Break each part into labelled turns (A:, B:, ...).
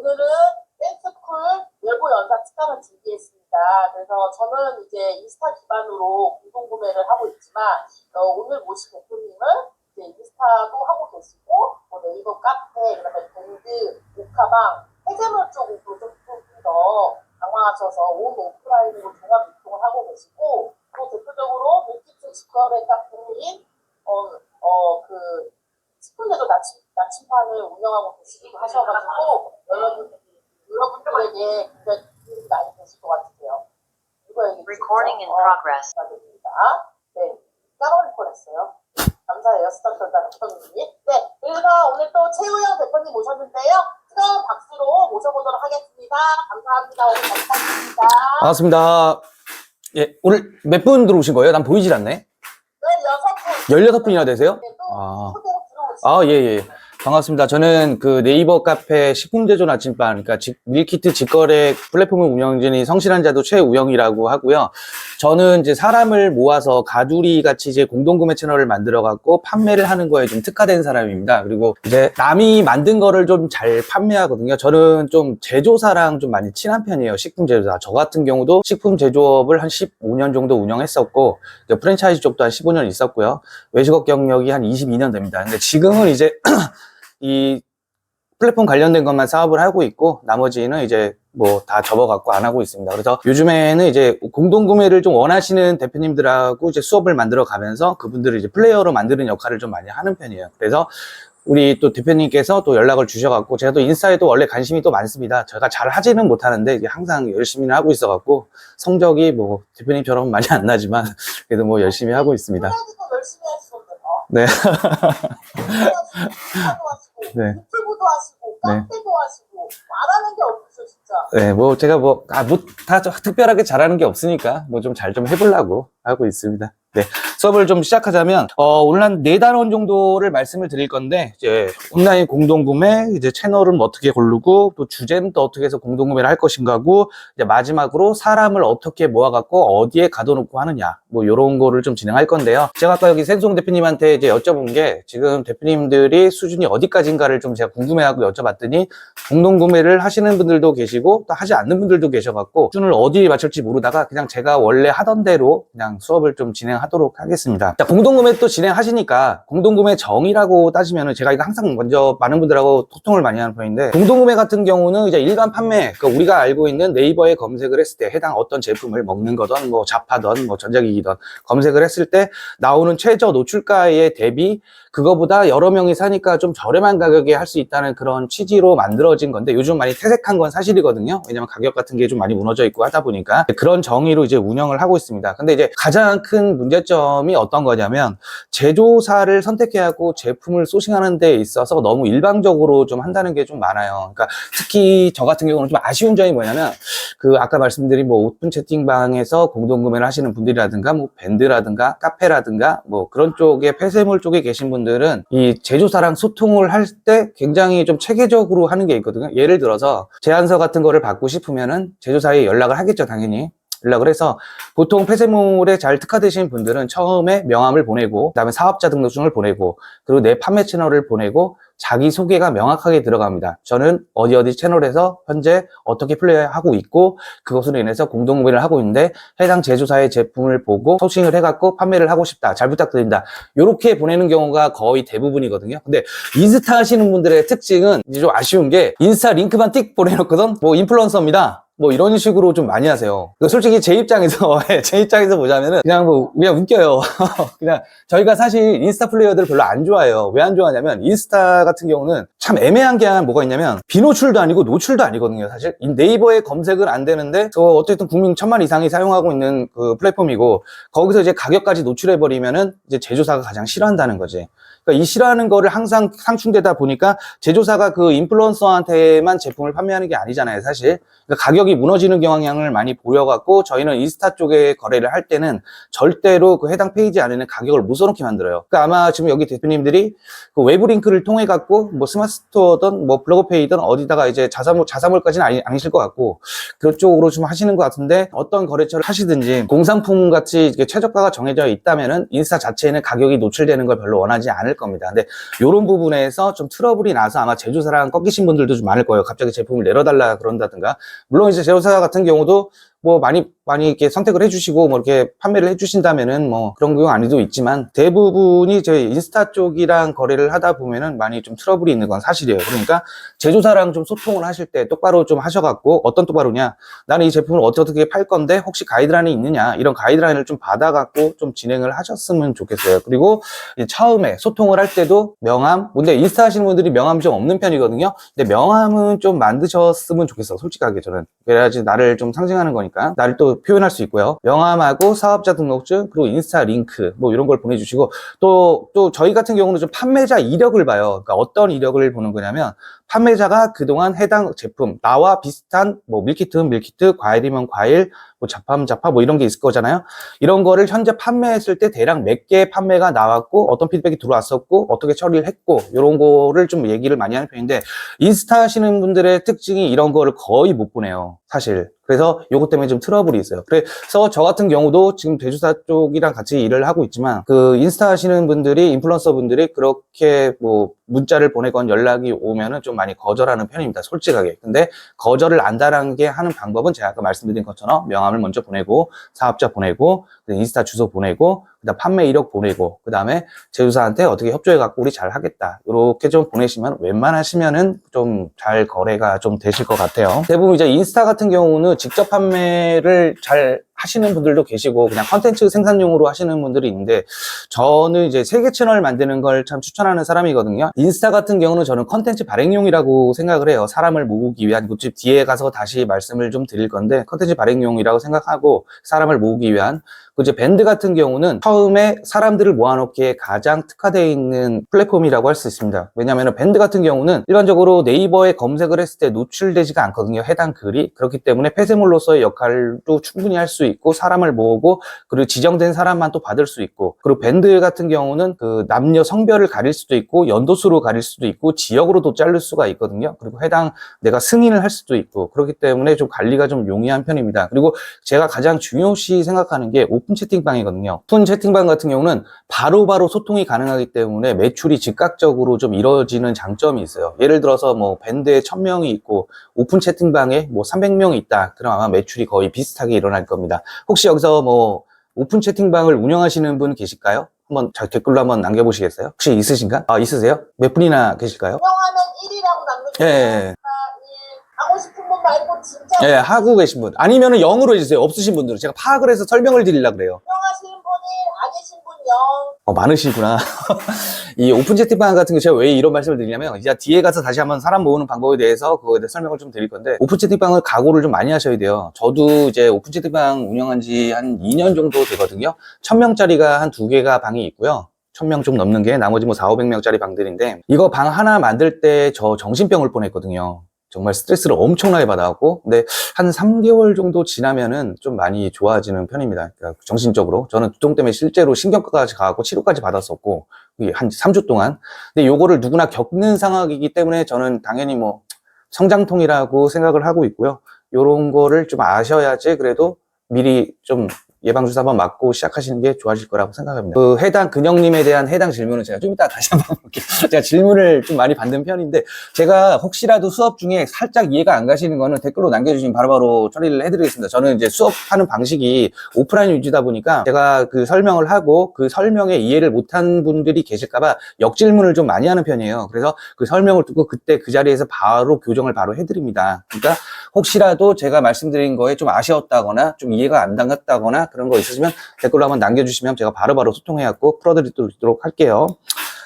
A: 오늘은 댄스쿨 외부 연사 특강을 준비했습니다. 그래서 저는 이제 인스타 기반으로 공동 구매를 하고 있지만 오늘 모신 대표님은 이제 인스타도 하고 계시고 네이버 카페, 그다음에 밴드, 오카방, 해제물 쪽으로 좀 더 강화하셔서 온 오프라인으로 종합 유통을 하고 계시고 또 대표적으로 밀키트 직거래 카페인 그 식품제조 나침판을 운영하고 계시기도 하셔가지고 여러분들에게 굉장히 도움이 많이 되실 것 같으세요.
B: Recording in progress.
A: 네, 까먹을 뻔했어요. 감사해요, 스타트다 대표님이. 네, 그래서 오늘 또 최우영 대표님 모셨는데요. 뜨거운 박수로 모셔보도록 하겠습니다. 감사합니다. 오늘 잘 부탁드립니다.
C: 반갑습니다. 예, 오늘 몇 분 들어오신 거예요? 난 보이질 않네.
A: 네, 6분.
C: 16분이나 되세요?
A: 네, 또
C: 아.
A: 초대로 들어오시죠.
C: 예. 반갑습니다. 저는 그 네이버 카페 식품제조 나침반, 그러니까 밀키트 직거래 플랫폼을 운영 중인 성실한 자도 최우영이라고 하고요. 저는 이제 사람을 모아서 가두리 같이 이제 공동구매 채널을 만들어갖고 판매를 하는 거에 좀 특화된 사람입니다. 그리고 이제 남이 만든 거를 좀 잘 판매하거든요. 저는 좀 제조사랑 좀 많이 친한 편이에요. 식품 제조사. 저 같은 경우도 식품 제조업을 한 15년 정도 운영했었고, 프랜차이즈 쪽도 한 15년 있었고요. 외식업 경력이 한 22년 됩니다. 근데 지금은 이제 이 플랫폼 관련된 것만 사업을 하고 있고 나머지는 이제 뭐 다 접어갖고 안 하고 있습니다. 그래서 요즘에는 이제 공동구매를 좀 원하시는 대표님들하고 이제 수업을 만들어 가면서 그분들을 이제 플레이어로 만드는 역할을 좀 많이 하는 편이에요. 그래서 우리 또 대표님께서 또 연락을 주셔갖고 제가 또 인스타에도 원래 관심이 또 많습니다. 제가 잘 하지는 못하는데 이게 항상 열심히는 하고 있어갖고 성적이 뭐 대표님처럼 많이 안 나지만 그래도 뭐 열심히 하고 있습니다.
A: 열심히 하시던데.
C: 네.
A: 네.
C: 네.
A: 유튜브도 하시고 카페도 하시고 말하는 게 없으셔 진짜.
C: 네, 뭐 제가 다 특별하게 잘하는 게 없으니까 뭐 좀 잘 좀 해보려고 하고 있습니다. 네, 수업을 좀 시작하자면 오늘 한 4단원 정도를 말씀을 드릴 건데 이제 온라인 공동구매, 이제 채널은 어떻게 고르고 또 주제는 또 어떻게 해서 공동구매를 할 것인가고 이제 마지막으로 사람을 어떻게 모아갖고 어디에 가둬놓고 하느냐 뭐 이런 거를 좀 진행할 건데요. 제가 아까 여기 생송 대표님한테 이제 여쭤본 게 지금 대표님들이 수준이 어디까지인가를 좀 제가 궁금해하고 여쭤봤더니 공동구매를 하시는 분들도 계시고 또 하지 않는 분들도 계셔갖고 수준을 어디에 맞출지 모르다가 그냥 제가 원래 하던 대로 그냥 수업을 좀 진행하도록 하겠습니다. 자, 공동구매 또 진행하시니까 공동구매 정의라고 따지면은 제가 이거 항상 먼저 많은 분들하고 소통을 많이 하는 편인데 공동구매 같은 경우는 이제 일반 판매, 그러니까 우리가 알고 있는 네이버에 검색을 했을 때 해당 어떤 제품을 먹는 거든 뭐 잡하든 뭐 전자기기든 검색을 했을 때 나오는 최저 노출가에 대비 그거보다 여러 명이 사니까 좀 저렴한 가격에 할 수 있다는 그런 취지로 만들어진 건데 요즘 많이 퇴색한 건 사실이거든요. 왜냐면 가격 같은 게 좀 많이 무너져 있고 하다 보니까 그런 정의로 이제 운영을 하고 있습니다. 근데 이제 가장 큰 문제점이 어떤 거냐면 제조사를 선택해야 하고 제품을 소싱하는 데 있어서 너무 일방적으로 좀 한다는 게 좀 많아요. 그러니까 특히 저 같은 경우는 좀 아쉬운 점이 뭐냐면 그 아까 말씀드린 뭐 오픈 채팅방에서 공동구매를 하시는 분들이라든가 뭐 밴드라든가 카페라든가 뭐 그런 쪽에 폐쇄물 쪽에 계신 분들은 이 제조사랑 소통을 할 때 굉장히 좀 체계적으로 하는 게 있거든요. 예를 들어서 제안서 같은 거를 받고 싶으면은 제조사에 연락을 하겠죠, 당연히. 연락을 해서 보통 폐쇄물에 잘 특화되신 분들은 처음에 명함을 보내고 그다음에 사업자 등록증을 보내고 그리고 내 판매 채널을 보내고 자기소개가 명확하게 들어갑니다. 저는 어디 채널에서 현재 어떻게 플레이하고 있고 그것으로 인해서 공동구매를 하고 있는데 해당 제조사의 제품을 보고 소싱을 해갖고 판매를 하고 싶다. 잘 부탁드립니다. 이렇게 보내는 경우가 거의 대부분이거든요. 근데 인스타 하시는 분들의 특징은 이제 좀 아쉬운 게 인스타 링크만 띡 보내놓거든. 뭐 인플루언서입니다. 뭐 이런 식으로 좀 많이 하세요. 솔직히 제 입장에서 보자면은 그냥 웃겨요. 그냥 저희가 사실 인스타 플레이어들 별로 안 좋아해요. 왜 안 좋아하냐면 인스타 같은 경우는 참 애매한 게 뭐가 있냐면 비노출도 아니고 노출도 아니거든요. 사실 네이버에 검색은 안 되는데 어쨌든 국민 1000만 이상이 사용하고 있는 그 플랫폼이고 거기서 이제 가격까지 노출해 버리면은 이제 제조사가 가장 싫어한다는 거지. 그러니까 이 싫어하는 거를 항상 상충되다 보니까 제조사가 그 인플루언서한테만 제품을 판매하는 게 아니잖아요, 사실. 그러니까 가격이 무너지는 경향을 많이 보여갖고 저희는 인스타 쪽에 거래를 할 때는 절대로 그 해당 페이지 안에는 가격을 못 써놓게 만들어요. 그러니까 아마 지금 여기 대표님들이 그 외부 링크를 통해 갖고 뭐 스마트 스토어든 뭐 블로그페이든 어디다가 이제 자사몰까지는 아니실 것 같고 그쪽으로 좀 하시는 것 같은데, 어떤 거래처를 하시든지 공상품 같이 이렇게 최저가가 정해져 있다면은 인스타 자체에는 가격이 노출되는 걸 별로 원하지 않을 겁니다. 근데 이런 부분에서 좀 트러블이 나서 아마 제조사랑 꺾이신 분들도 좀 많을 거예요. 갑자기 제품을 내려달라 그런다든가. 물론 이제 제조사 같은 경우도 뭐 많이 이렇게 선택을 해주시고 뭐 이렇게 판매를 해주신다면은 뭐 그런 경우 아니도 있지만, 대부분이 저희 인스타 쪽이랑 거래를 하다 보면은 많이 좀 트러블이 있는 건 사실이에요. 그러니까 제조사랑 좀 소통을 하실 때 똑바로 좀 하셔갖고, 어떤 똑바로냐, 나는 이 제품을 어떻게 팔 건데 혹시 가이드라인이 있느냐, 이런 가이드라인을 좀 받아갖고 좀 진행을 하셨으면 좋겠어요. 그리고 이제 처음에 소통을 할 때도 명함, 근데 인스타 하시는 분들이 명함이 좀 없는 편이거든요. 근데 명함은 좀 만드셨으면 좋겠어, 솔직하게 저는. 그래야지 나를 좀 상징하는 거니까 나를 또 표현할 수 있고요. 명함하고 사업자 등록증, 그리고 인스타 링크 뭐 이런 걸 보내주시고, 또 저희 같은 경우는 좀 판매자 이력을 봐요. 그러니까 어떤 이력을 보는 거냐면, 판매자가 그동안 해당 제품, 나와 비슷한 뭐 밀키트면 밀키트, 과일이면 과일, 뭐 잡화면 잡화 뭐 이런 게 있을 거잖아요. 이런 거를 현재 판매했을 때 대략 몇 개 판매가 나왔고 어떤 피드백이 들어왔었고 어떻게 처리를 했고, 이런 거를 좀 얘기를 많이 하는 편인데, 인스타 하시는 분들의 특징이 이런 거를 거의 못 보내요, 사실. 그래서 요것 때문에 좀 트러블이 있어요. 그래서 저 같은 경우도 지금 제조사 쪽이랑 같이 일을 하고 있지만, 그 인스타 하시는 분들이, 인플루언서 분들이 그렇게 뭐 문자를 보내건 연락이 오면은 좀 많이 거절하는 편입니다, 솔직하게. 근데 거절을 안달하게 하는 방법은 제가 아까 말씀드린 것처럼 명함을 먼저 보내고, 사업자 보내고, 인스타 주소 보내고, 그다음 판매 이력 보내고, 그 다음에 제조사한테 어떻게 협조해갖고 우리 잘 하겠다, 이렇게 좀 보내시면 웬만하시면은 좀 잘 거래가 좀 되실 것 같아요. 대부분 이제 인스타 같은 경우는 직접 판매를 잘 하시는 분들도 계시고 그냥 컨텐츠 생산용으로 하시는 분들이 있는데, 저는 이제 세계 채널 만드는 걸 참 추천하는 사람이거든요. 인스타 같은 경우는 저는 컨텐츠 발행용이라고 생각을 해요. 사람을 모으기 위한, 그 뒤에 가서 다시 말씀을 좀 드릴 건데, 컨텐츠 발행용이라고 생각하고 사람을 모으기 위한. 그 이제 밴드 같은 경우는 처음에 사람들을 모아놓기에 가장 특화되어 있는 플랫폼이라고 할 수 있습니다. 왜냐하면 밴드 같은 경우는 일반적으로 네이버에 검색을 했을 때 노출되지가 않거든요, 해당 글이. 그렇기 때문에 폐쇄물로서의 역할도 충분히 할 수 있고, 사람을 모으고, 그리고 지정된 사람만 또 받을 수 있고, 그리고 밴드 같은 경우는 그 남녀 성별을 가릴 수도 있고, 연도수로 가릴 수도 있고, 지역으로도 자를 수가 있거든요. 그리고 해당 내가 승인을 할 수도 있고, 그렇기 때문에 좀 관리가 좀 용이한 편입니다. 그리고 제가 가장 중요시 생각하는 게 오픈 채팅방이거든요. 오픈 채팅방 같은 경우는 바로바로 소통이 가능하기 때문에 매출이 즉각적으로 좀 이루어지는 장점이 있어요. 예를 들어서 뭐 밴드에 1000명이 있고 오픈 채팅방에 뭐 300명이 있다, 그럼 아마 매출이 거의 비슷하게 일어날 겁니다. 혹시 여기서 뭐 오픈 채팅방을 운영하시는 분 계실까요? 한번 댓글로 한번 남겨보시겠어요? 혹시 있으신가? 있으세요? 몇 분이나 계실까요?
A: 운영하면 1이라고 남겨주세요.
C: 예.
A: 하고 싶은 분 말고 진짜
C: 예, 하고 계신 분. 아니면은 0으로 해주세요. 없으신 분들은. 제가 파악을 해서 설명을 드리려고 그래요.
A: 운영하시는 분이 아니신 분 0.
C: 많으시구나. 이 오픈 채팅방 같은 게 제가 왜 이런 말씀을 드리냐면, 이제 뒤에 가서 다시 한번 사람 모으는 방법에 대해서 그거에 대해 설명을 좀 드릴 건데, 오픈 채팅방을 각오를 좀 많이 하셔야 돼요. 저도 이제 오픈 채팅방 운영한 지 한 2년 정도 되거든요. 1000명짜리가 한 2개가 방이 있고요. 1000명 좀 넘는 게 나머지 뭐 4, 500명짜리 방들인데, 이거 방 하나 만들 때 저 정신병을 뻔했거든요. 정말 스트레스를 엄청나게 받아갖고, 근데 한 3개월 정도 지나면은 좀 많이 좋아지는 편입니다. 그러니까 정신적으로. 저는 두통 때문에 실제로 신경과까지 가갖고 치료까지 받았었고, 한 3주 동안. 근데 요거를 누구나 겪는 상황이기 때문에 저는 당연히 뭐 성장통이라고 생각을 하고 있고요. 요런 거를 좀 아셔야지 그래도 미리 좀 예방주사 한번 맞고 시작하시는 게 좋아질 거라고 생각합니다. 그 해당 근영님에 대한 해당 질문은 제가 좀 이따 다시 한번 볼게요. 제가 질문을 좀 많이 받는 편인데, 제가 혹시라도 수업 중에 살짝 이해가 안 가시는 거는 댓글로 남겨주시면 바로바로 처리를 해드리겠습니다. 저는 이제 수업하는 방식이 오프라인 위주다 보니까 제가 그 설명을 하고 그 설명에 이해를 못한 분들이 계실까봐 역질문을 좀 많이 하는 편이에요. 그래서 그 설명을 듣고 그때 그 자리에서 바로 교정을 바로 해드립니다. 그러니까 혹시라도 제가 말씀드린 거에 좀 아쉬웠다거나 좀 이해가 안 갔다거나 그런 거 있으시면 댓글로 한번 남겨주시면 제가 바로바로 소통해갖고 풀어드리도록 할게요.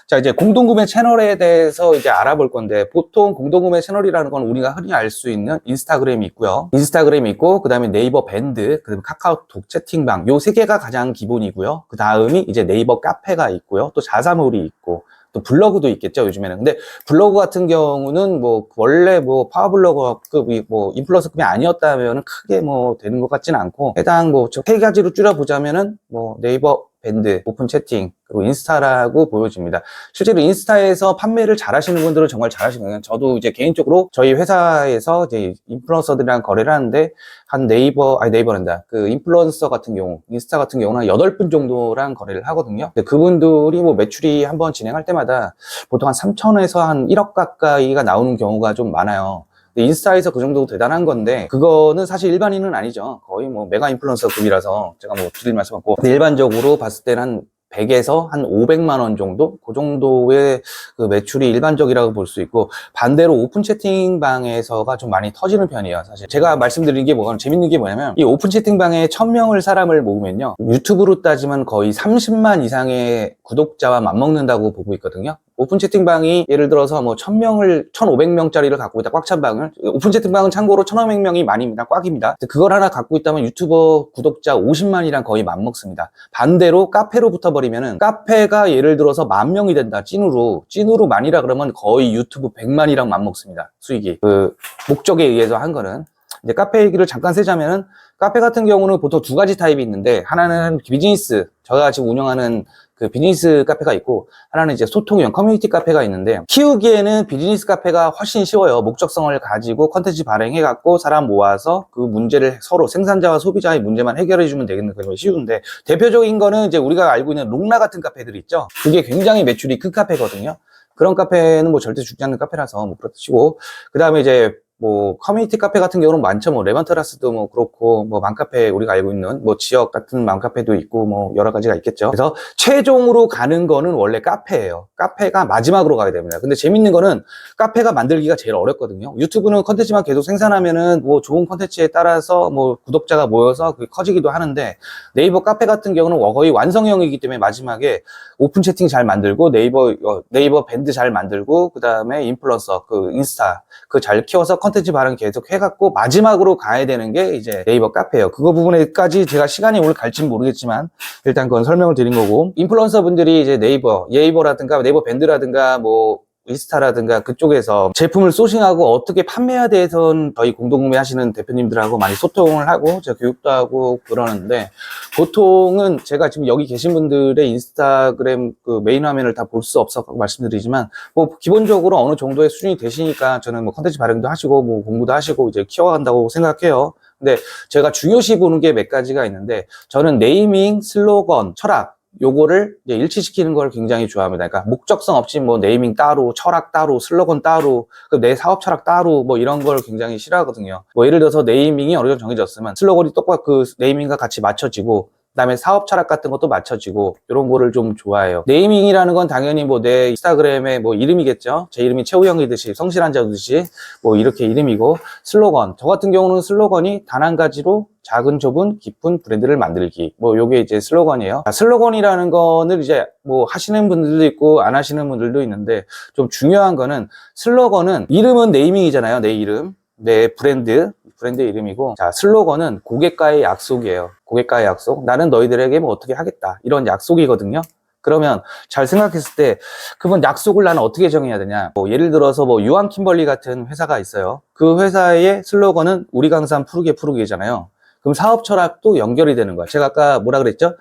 C: 자, 이제 공동구매 채널에 대해서 이제 알아볼 건데, 보통 공동구매 채널이라는 건 우리가 흔히 알 수 있는 인스타그램이 있고요. 인스타그램이 있고, 그 다음에 네이버 밴드, 그 다음에 카카오톡 채팅방, 요 3개가 가장 기본이고요. 그 다음이 이제 네이버 카페가 있고요. 또 자사몰이 있고, 또 블로그도 있겠죠, 요즘에는. 근데 블로그 같은 경우는 뭐 원래 뭐 파워블로거급이 뭐 인플루언서급이 아니었다면 크게 뭐 되는 것 같지는 않고, 해당 뭐 세 가지로 줄여보자면은 뭐 네이버 밴드, 오픈 채팅, 그리고 인스타라고 보여집니다. 실제로 인스타에서 판매를 잘 하시는 분들은 정말 잘 하시는 거예요. 저도 이제 개인적으로 저희 회사에서 이제 인플루언서들이랑 거래를 하는데, 한 네이버란다. 그 인플루언서 같은 경우, 인스타 같은 경우는 한 8분 정도랑 거래를 하거든요. 근데 그분들이 뭐 매출이 한번 진행할 때마다 보통 한 3천에서 한 1억 가까이가 나오는 경우가 좀 많아요. 인스타에서 그 정도 대단한 건데, 그거는 사실 일반인은 아니죠. 거의 뭐 메가 인플루언서급이라서 제가 뭐 드릴 말씀 없고, 일반적으로 봤을 때는 한 100에서 한 500만 원 정도? 그 정도의 그 매출이 일반적이라고 볼 수 있고, 반대로 오픈 채팅방에서가 좀 많이 터지는 편이에요, 사실. 제가 말씀드린 게 재밌는 게 뭐냐면, 이 오픈 채팅방에 1000명을 사람을 모으면요, 유튜브로 따지면 거의 30만 이상의 구독자와 맞먹는다고 보고 있거든요. 오픈 채팅방이 예를 들어서 뭐 1000명을, 1500명짜리를 갖고 있다, 꽉 찬 방을. 오픈 채팅방은 참고로 1500명이 많입니다. 꽉입니다. 그걸 하나 갖고 있다면 유튜버 구독자 50만이랑 거의 맞먹습니다. 반대로 카페로 붙어버리면은, 카페가 예를 들어서 10,000명이 된다, 찐으로 만이라 그러면 거의 유튜브 100만이랑 맞먹습니다. 수익이. 그 목적에 의해서 한 거는. 이제 카페 얘기를 잠깐 세자면은, 카페 같은 경우는 보통 두 가지 타입이 있는데, 하나는 비즈니스, 저희가 지금 운영하는 그 비즈니스 카페가 있고, 하나는 이제 소통형 커뮤니티 카페가 있는데, 키우기에는 비즈니스 카페가 훨씬 쉬워요. 목적성을 가지고 컨텐츠 발행해갖고 사람 모아서 그 문제를 서로 생산자와 소비자의 문제만 해결해주면 되겠는 거 쉬운데, 대표적인 거는 이제 우리가 알고 있는 롱라 같은 카페들 있죠. 그게 굉장히 매출이 큰 카페거든요. 그런 카페는 뭐 절대 죽지 않는 카페라서 뭐 그렇다 치고, 그 다음에 이제 뭐 커뮤니티 카페 같은 경우는 많죠. 뭐 레몬테라스도 뭐 그렇고, 뭐 맘카페, 우리가 알고 있는 뭐 지역 같은 맘카페도 있고, 뭐 여러 가지가 있겠죠. 그래서 최종으로 가는 거는 원래 카페예요. 카페가 마지막으로 가야 됩니다. 근데 재밌는 거는 카페가 만들기가 제일 어렵거든요. 유튜브는 컨텐츠만 계속 생산하면은 뭐 좋은 컨텐츠에 따라서 뭐 구독자가 모여서 그게 커지기도 하는데, 네이버 카페 같은 경우는 거의 완성형이기 때문에 마지막에 오픈 채팅 잘 만들고, 네이버 밴드 잘 만들고, 그 다음에 인플루언서, 그 인스타 그 잘 키워서 컨텐츠 발행 계속 해갖고 마지막으로 가야 되는 게 이제 네이버 카페예요. 그거 부분에까지 제가 시간이 오늘 갈지는 모르겠지만 일단 그건 설명을 드린 거고, 인플루언서 분들이 이제 네이버라든가 네이버 밴드라든가 뭐 인스타라든가 그쪽에서 제품을 소싱하고 어떻게 판매해야 대해서는 저희 공동구매 하시는 대표님들하고 많이 소통을 하고 제가 교육도 하고 그러는데, 보통은 제가 지금 여기 계신 분들의 인스타그램 그 메인 화면을 다 볼 수 없어 말씀드리지만, 뭐 기본적으로 어느 정도의 수준이 되시니까 저는 뭐 컨텐츠 발행도 하시고 뭐 공부도 하시고 이제 키워간다고 생각해요. 근데 제가 중요시 보는 게 몇 가지가 있는데, 저는 네이밍, 슬로건, 철학, 요거를 이제 일치시키는 걸 굉장히 좋아합니다. 그러니까 목적성 없이 뭐 네이밍 따로, 철학 따로, 슬로건 따로, 내 사업 철학 따로, 뭐 이런 걸 굉장히 싫어하거든요. 뭐 예를 들어서 네이밍이 어느 정도 정해졌으면 슬로건이 똑같이 그 네이밍과 같이 맞춰지고, 그다음에 사업 철학 같은 것도 맞춰지고, 이런 거를 좀 좋아해요. 네이밍이라는 건 당연히 뭐 내 인스타그램의 뭐 이름이겠죠. 제 이름이 최우영이듯이, 성실한 자듯이 뭐 이렇게 이름이고, 슬로건, 저 같은 경우는 슬로건이 단 한 가지로 작은 좁은 깊은 브랜드를 만들기, 뭐 요게 이제 슬로건이에요. 슬로건이라는 거는 이제 뭐 하시는 분들도 있고 안 하시는 분들도 있는데, 좀 중요한 거는, 슬로건은 이름은 네이밍이잖아요. 내 이름, 내 브랜드 이름이고, 자, 슬로건은 고객과의 약속이에요. 고객과의 약속. 나는 너희들에게 뭐 어떻게 하겠다, 이런 약속이거든요. 그러면 잘 생각했을 때, 그러면 약속을 나는 어떻게 정해야 되냐. 뭐 예를 들어서 뭐 유한 킴벌리 같은 회사가 있어요. 그 회사의 슬로건은 우리 강산 푸르게잖아요. 그럼 사업 철학도 연결이 되는 거야. 제가 아까 뭐라 그랬죠?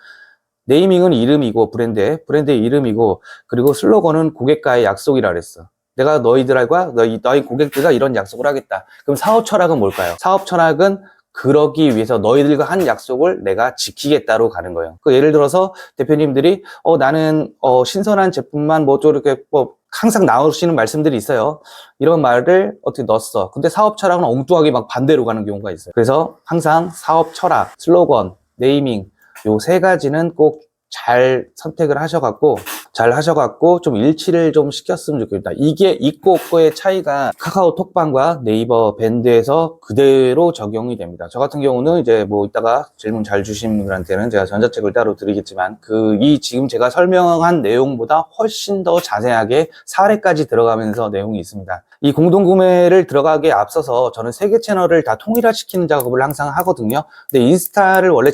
C: 네이밍은 이름이고, 브랜드의 이름이고, 그리고 슬로건은 고객과의 약속이라 그랬어. 내가 너희들과 너희 고객들과 이런 약속을 하겠다. 그럼 사업 철학은 뭘까요? 사업 철학은 그러기 위해서 너희들과 한 약속을 내가 지키겠다로 가는 거예요. 그 예를 들어서 대표님들이 나는 신선한 제품만 뭐 좀 이렇게 뭐 항상 나오시는 말씀들이 있어요. 이런 말을 어떻게 넣었어. 근데 사업 철학은 엉뚱하게 막 반대로 가는 경우가 있어요. 그래서 항상 사업 철학, 슬로건, 네이밍, 요 세 가지는 꼭 잘 선택을 하셔갖고 좀 일치를 좀 시켰으면 좋겠다. 이게 있고 없고의 차이가 카카오톡방과 네이버 밴드에서 그대로 적용이 됩니다. 저 같은 경우는 이제 뭐 이따가 질문 잘 주신 분들한테는 제가 전자책을 따로 드리겠지만, 지금 제가 설명한 내용보다 훨씬 더 자세하게 사례까지 들어가면서 내용이 있습니다. 이 공동구매를 들어가기에 앞서서 저는 3개 채널을 다 통일화시키는 작업을 항상 하거든요. 근데 인스타를 원래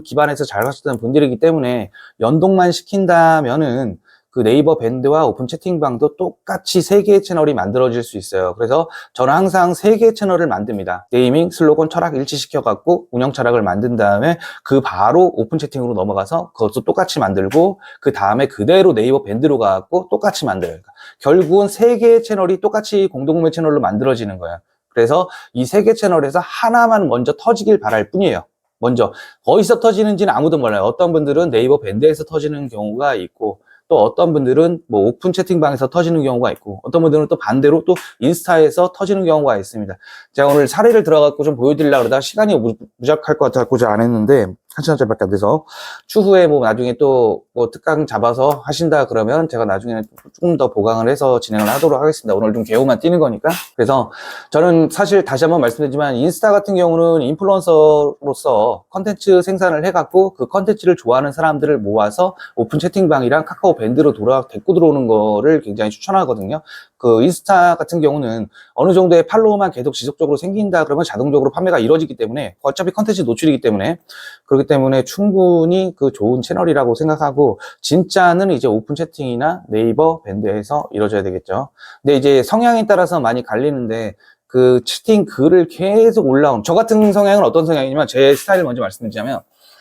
C: 기반에서 잘 하셨던 분들이기 때문에 연동만 시킨다면은 그 네이버 밴드와 오픈 채팅방도 똑같이 3개의 채널이 만들어질 수 있어요. 그래서 저는 항상 3개의 채널을 만듭니다. 네이밍, 슬로건, 철학 일치시켜갖고 운영 철학을 만든 다음에 그 바로 오픈 채팅으로 넘어가서 그것도 똑같이 만들고 그 다음에 그대로 네이버 밴드로 가갖고 똑같이 만들어요. 결국은 3개의 채널이 똑같이 공동구매 채널로 만들어지는 거예요. 그래서 이 3개 채널에서 하나만 먼저 터지길 바랄 뿐이에요. 먼저 어디서 터지는지는 아무도 몰라요. 어떤 분들은 네이버 밴드에서 터지는 경우가 있고 또 어떤 분들은 뭐 오픈 채팅방에서 터지는 경우가 있고 어떤 분들은 또 반대로 또 인스타에서 터지는 경우가 있습니다. 제가 오늘 사례를 들어갖고 좀 보여드리려고 그러다가 시간이 무작할 것 같아서 안 했는데 1시간짜리밖에 안 돼서 추후에 뭐 나중에 또 뭐 특강 잡아서 하신다 그러면 제가 나중에는 조금 더 보강을 해서 진행을 하도록 하겠습니다. 오늘 좀 개요만 뛰는 거니까. 그래서 저는 사실 다시 한번 말씀드리지만 인스타 같은 경우는 인플루언서로서 컨텐츠 생산을 해갖고 그 컨텐츠를 좋아하는 사람들을 모아서 오픈 채팅방이랑 카카오 밴드로 데리고 들어오는 거를 굉장히 추천하거든요. 그 인스타 같은 경우는 어느 정도의 팔로우만 계속 지속적으로 생긴다 그러면 자동적으로 판매가 이루어지기 때문에 어차피 컨텐츠 노출이기 때문에 그렇기 때문에 충분히 그 좋은 채널이라고 생각하고 진짜는 이제 오픈 채팅이나 네이버 밴드에서 이루어져야 되겠죠. 근데 이제 성향에 따라서 많이 갈리는데 그 채팅 글을 계속 올라온 저 같은 성향은 어떤 성향이냐면 제 스타일을 먼저 말씀드리자면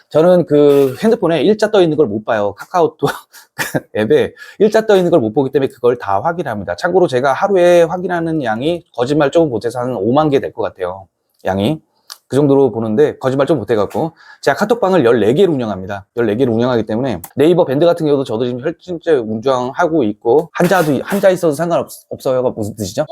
C: 저는 그 핸드폰에 일자 떠 있는 걸 못 봐요. 카카오톡 앱에 일자 떠 있는 걸 못 보기 때문에 그걸 다 확인합니다. 참고로 제가 하루에 확인하는 양이 거짓말 조금 못해서 한 5만 개 될 것 같아요. 양이. 그 정도로 보는데 거짓말 좀 못해갖고 제가 카톡방을 14개를 운영합니다. 14개를 운영하기 때문에 네이버 밴드 같은 경우도 저도 지금 실제 운영하고 있고 한자 있어도 상관없어요가 무슨 뜻이죠?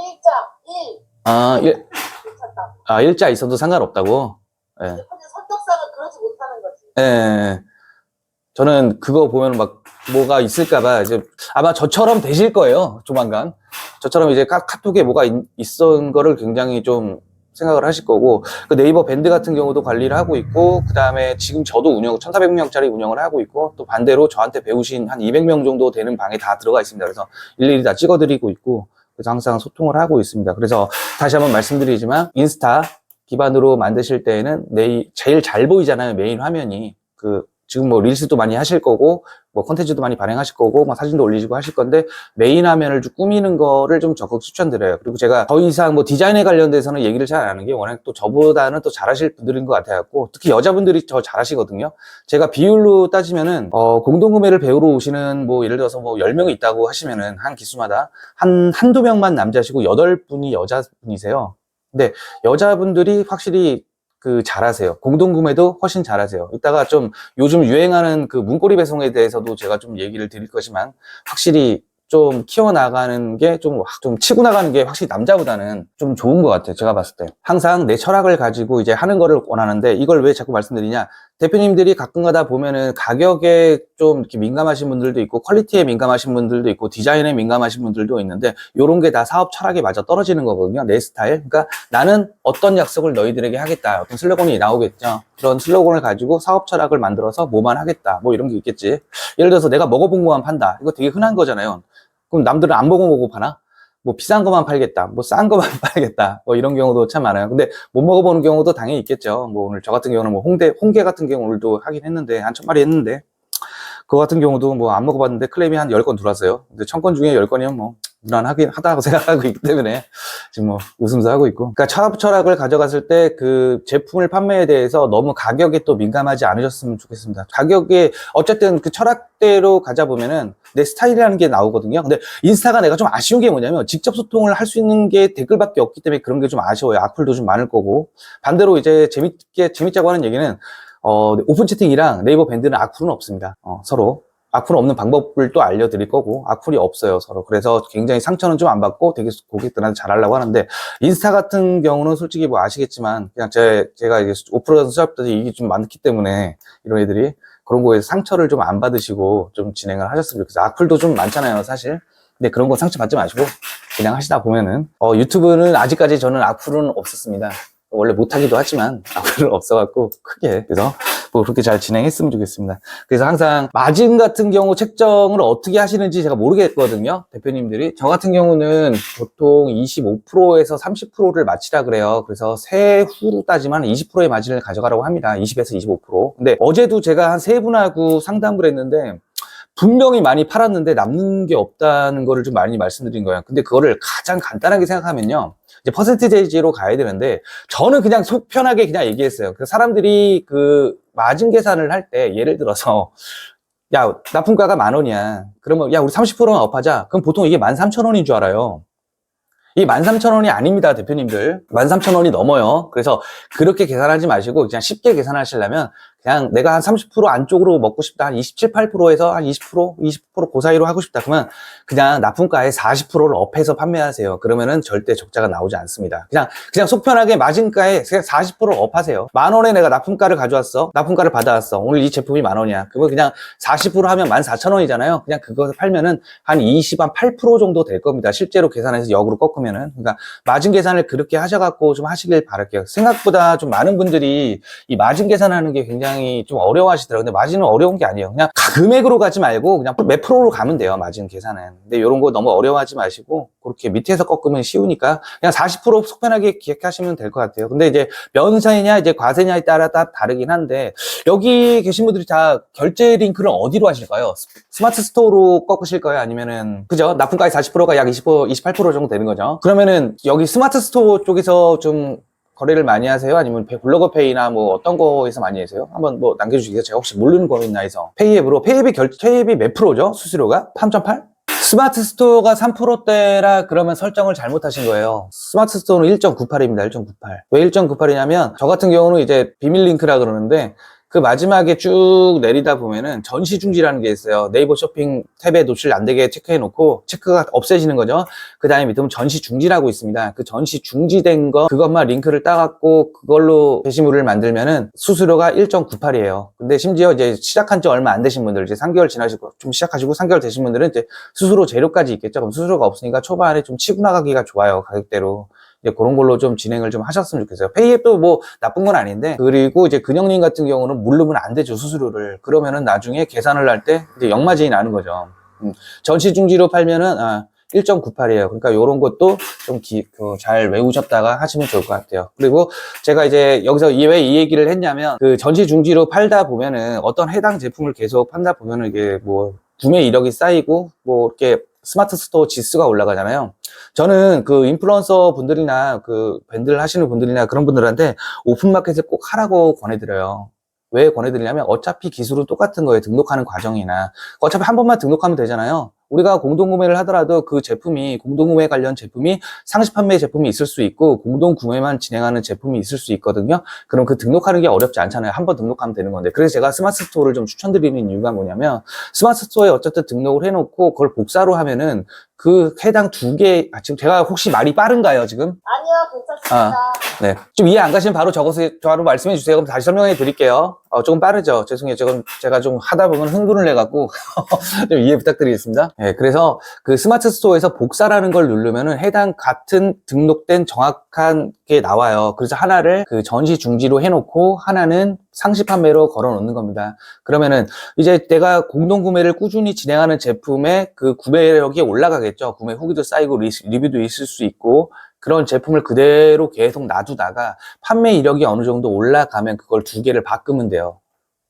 C: 일자 있어도 상관없다고? 예.
A: 근데 성격상은 그러지 못하는 거지.
C: 예. 저는 그거 보면 막 뭐가 있을까봐 이제 아마 저처럼 되실 거예요. 조만간. 저처럼 이제 카톡에 뭐가 있은 거를 굉장히 좀 생각을 하실 거고 그 네이버 밴드 같은 경우도 관리를 하고 있고 그 다음에 지금 저도 1400명짜리 운영을 하고 있고 또 반대로 저한테 배우신 한 200명 정도 되는 방에 다 들어가 있습니다. 그래서 일일이 다 찍어드리고 있고 그래서 항상 소통을 하고 있습니다. 그래서 다시 한번 말씀드리지만 인스타 기반으로 만드실 때에는 제일 잘 보이잖아요. 메인 화면이 지금 뭐 릴스도 많이 하실 거고 뭐 콘텐츠도 많이 발행하실 거고 뭐 사진도 올리시고 하실 건데 메인 화면을 좀 꾸미는 거를 좀 적극 추천드려요. 그리고 제가 더 이상 뭐 디자인에 관련돼서는 얘기를 잘 안 하는 게 워낙 또 저보다는 또 잘하실 분들인 것 같아갖고 특히 여자분들이 더 잘하시거든요. 제가 비율로 따지면은 공동구매를 배우러 오시는 뭐 예를 들어서 뭐 10명이 있다고 하시면은 한 기수마다 한두 명만 남자시고 8분이 여자분이세요. 근데 여자분들이 확실히 잘하세요. 공동구매도 훨씬 잘하세요. 이따가 좀 요즘 유행하는 그 문고리 배송에 대해서도 제가 좀 얘기를 드릴 거지만 확실히 좀 키워나가는 게 좀 치고 나가는 게 확실히 남자보다는 좀 좋은 것 같아요. 제가 봤을 때. 항상 내 철학을 가지고 이제 하는 거를 원하는데 이걸 왜 자꾸 말씀드리냐. 대표님들이 가끔 가다 보면은 가격에 좀 이렇게 민감하신 분들도 있고 퀄리티에 민감하신 분들도 있고 디자인에 민감하신 분들도 있는데 요런 게 다 사업 철학에 맞아 떨어지는 거거든요. 내 스타일. 그러니까 나는 어떤 약속을 너희들에게 하겠다. 어떤 슬로건이 나오겠죠. 그런 슬로건을 가지고 사업 철학을 만들어서 뭐만 하겠다. 뭐 이런 게 있겠지. 예를 들어서 내가 먹어본 것만 판다. 이거 되게 흔한 거잖아요. 그럼 남들은 안 먹어보고 파나? 뭐 비싼 것만 팔겠다. 뭐 싼 것만 팔겠다. 뭐 이런 경우도 참 많아요. 근데 못 먹어보는 경우도 당연히 있겠죠. 뭐 오늘 저 같은 경우는 뭐 홍게 같은 경우 오늘도 하긴 했는데 한 1000마리 했는데 그거 같은 경우도 뭐 안 먹어봤는데 클레임이 한 10건 들어왔어요. 근데 1000건 중에 10건이면 뭐 무난하긴 하다고 생각하고 있기 때문에 지금 뭐 웃으면서 하고 있고. 그러니까 사업 철학을 가져갔을 때 그 제품을 판매에 대해서 너무 가격에 또 민감하지 않으셨으면 좋겠습니다. 가격에 어쨌든 그 철학대로 가자 보면은 내 스타일이라는 게 나오거든요. 근데 인스타가 내가 좀 아쉬운 게 뭐냐면 직접 소통을 할 수 있는 게 댓글밖에 없기 때문에 그런 게 좀 아쉬워요. 악플도 좀 많을 거고. 반대로 이제 재밌자고 하는 얘기는 오픈 채팅이랑 네이버 밴드는 악플은 없습니다. 서로. 악플 없는 방법을 또 알려드릴 거고 악플이 없어요 서로. 그래서 굉장히 상처는 좀 안 받고 되게 고객들한테 잘하려고 하는데 인스타 같은 경우는 솔직히 뭐 아시겠지만 그냥 제가 이제 오프라인 수업들이 이게 좀 많기 때문에 이런 애들이 그런 거에 상처를 좀 안 받으시고 좀 진행을 하셨으면 좋겠어요. 악플도 좀 많잖아요 사실. 근데 그런 거 상처 받지 마시고 그냥 하시다 보면은 유튜브는 아직까지 저는 악플은 없었습니다. 원래 못하기도 하지만 악플은 없어갖고 크게. 그래서 뭐 그렇게 잘 진행했으면 좋겠습니다. 그래서 항상 마진 같은 경우 책정을 어떻게 하시는지 제가 모르겠거든요. 대표님들이. 저 같은 경우는 보통 25%에서 30%를 마치라 그래요. 그래서 세후로 따지면 20%의 마진을 가져가라고 합니다. 20에서 25%. 근데 어제도 제가 한 3분하고 상담을 했는데 분명히 많이 팔았는데 남는 게 없다는 거를 좀 많이 말씀드린 거예요. 근데 그거를 가장 간단하게 생각하면요. 이제 퍼센티지로 가야 되는데, 저는 그냥 속 편하게 그냥 얘기했어요. 그 사람들이 그 마진 계산을 할 때, 예를 들어서, 야, 납품가가 10,000원이야. 그러면, 야, 우리 30%만 업하자. 그럼 보통 이게 13,000원인 줄 알아요. 이 13,000원이 아닙니다, 대표님들. 13,000원이 넘어요. 그래서 그렇게 계산하지 마시고 그냥 쉽게 계산하시려면 그냥 내가 한 30% 안쪽으로 먹고 싶다. 한 27, 8%에서 한 20% 그 사이로 하고 싶다. 그러면 그냥 납품가의 40%를 업해서 판매하세요. 그러면은 절대 적자가 나오지 않습니다. 그냥 속 편하게 마진가에 그냥 40%를 업하세요. 10,000원에 내가 납품가를 가져왔어. 납품가를 받아왔어. 오늘 이 제품이 10,000원이야. 그거 그냥 40% 하면 14,000원이잖아요. 그냥 그거 팔면은 한 20, 한 8% 정도 될 겁니다. 실제로 계산해서 역으로 꺾으면은. 그러니까 마진 계산을 그렇게 하셔갖고 좀 하시길 바랄게요. 생각보다 좀 많은 분들이 이 마진 계산하는 게 굉장히 좀 어려워하시더라고요. 근데 마진은 어려운 게 아니에요. 그냥 금액으로 가지 말고 그냥 몇 프로로 가면 돼요. 마진 계산은. 근데 이런 거 너무 어려워하지 마시고 그렇게 밑에서 꺾으면 쉬우니까 그냥 40% 속편하게 기획하시면 될 것 같아요. 근데 이제 면세냐 이제 과세냐에 따라 다르긴 한데 여기 계신 분들이 다 결제 링크를 어디로 하실까요? 스마트 스토어로 꺾으실 거예요? 아니면은 그죠? 납품가의 40%가 약 28% 정도 되는 거죠. 그러면은 여기 스마트 스토어 쪽에서 좀 거래를 많이 하세요? 아니면 블로거 페이나 뭐 어떤 거에서 많이 하세요? 한번 뭐 남겨주시겠어요? 제가 혹시 모르는 거 있나 해서. 페이앱으로. 페이앱이 몇 프로죠? 수수료가? 3.8? 스마트 스토어가 3%대라 그러면 설정을 잘못하신 거예요. 스마트 스토어는 1.98입니다. 1.98. 왜 1.98이냐면 저 같은 경우는 이제 비밀 링크라 그러는데 그 마지막에 쭉 내리다 보면은 전시 중지라는 게 있어요. 네이버 쇼핑 탭에 노출 안 되게 체크해 놓고 체크가 없애지는 거죠. 그 다음에 밑에 보면 전시 중지라고 있습니다. 그 전시 중지된 거 그것만 링크를 따갖고 그걸로 게시물을 만들면은 수수료가 1.98이에요. 근데 심지어 이제 시작한 지 얼마 안 되신 분들 이제 3개월 지나시고 좀 시작하시고 3개월 되신 분들은 이제 수수료 제로까지 있겠죠. 그럼 수수료가 없으니까 초반에 좀 치고 나가기가 좋아요. 가격대로. 이제 그런 걸로 좀 진행을 좀 하셨으면 좋겠어요. 페이앱도 뭐 나쁜 건 아닌데, 그리고 이제 근영님 같은 경우는 물르면 안 되죠, 수수료를. 그러면은 나중에 계산을 할 때 이제 역마진이 나는 거죠. 전시 중지로 팔면은 1.98이에요. 그러니까 이런 것도 좀 잘 외우셨다가 하시면 좋을 것 같아요. 그리고 제가 이제 여기서 왜 이 얘기를 했냐면, 그 전시 중지로 팔다 보면은 어떤 해당 제품을 계속 판다 보면은 이게 뭐 구매 이력이 쌓이고 뭐 이렇게 스마트 스토어 지수가 올라가잖아요. 저는 그 인플루언서 분들이나 그 밴드를 하시는 분들이나 그런 분들한테 오픈마켓을 꼭 하라고 권해드려요. 왜 권해드리냐면 어차피 기술은 똑같은 거예요. 등록하는 과정이나. 어차피 한 번만 등록하면 되잖아요. 우리가 공동구매를 하더라도 그 제품이, 공동구매 관련 제품이 상시 판매 제품이 있을 수 있고 공동구매만 진행하는 제품이 있을 수 있거든요. 그럼 그 등록하는 게 어렵지 않잖아요. 한 번 등록하면 되는 건데. 그래서 제가 스마트 스토어를 좀 추천드리는 이유가 뭐냐면, 스마트 스토어에 어쨌든 등록을 해놓고 그걸 복사로 하면은 그 해당 지금 제가 혹시 말이 빠른가요, 지금?
A: 아니요, 괜찮습니다.
C: 네. 좀 이해 안 가시면 바로 적어서 저로 말씀해 주세요. 그럼 다시 설명해 드릴게요. 조금 빠르죠? 죄송해요. 제가 좀 하다 보면 흥분을 내갖고 좀 이해 부탁드리겠습니다. 네. 그래서 그 스마트 스토어에서 복사라는 걸 누르면은 해당 같은 등록된 정확한 게 나와요. 그래서 하나를 그 전시 중지로 해놓고 하나는 상시 판매로 걸어 놓는 겁니다. 그러면은 이제 내가 공동 구매를 꾸준히 진행하는 제품의 그 구매력이 올라가겠죠. 구매 후기도 쌓이고 리뷰도 있을 수 있고, 그런 제품을 그대로 계속 놔두다가 판매 이력이 어느 정도 올라가면 그걸 2개를 바꾸면 돼요.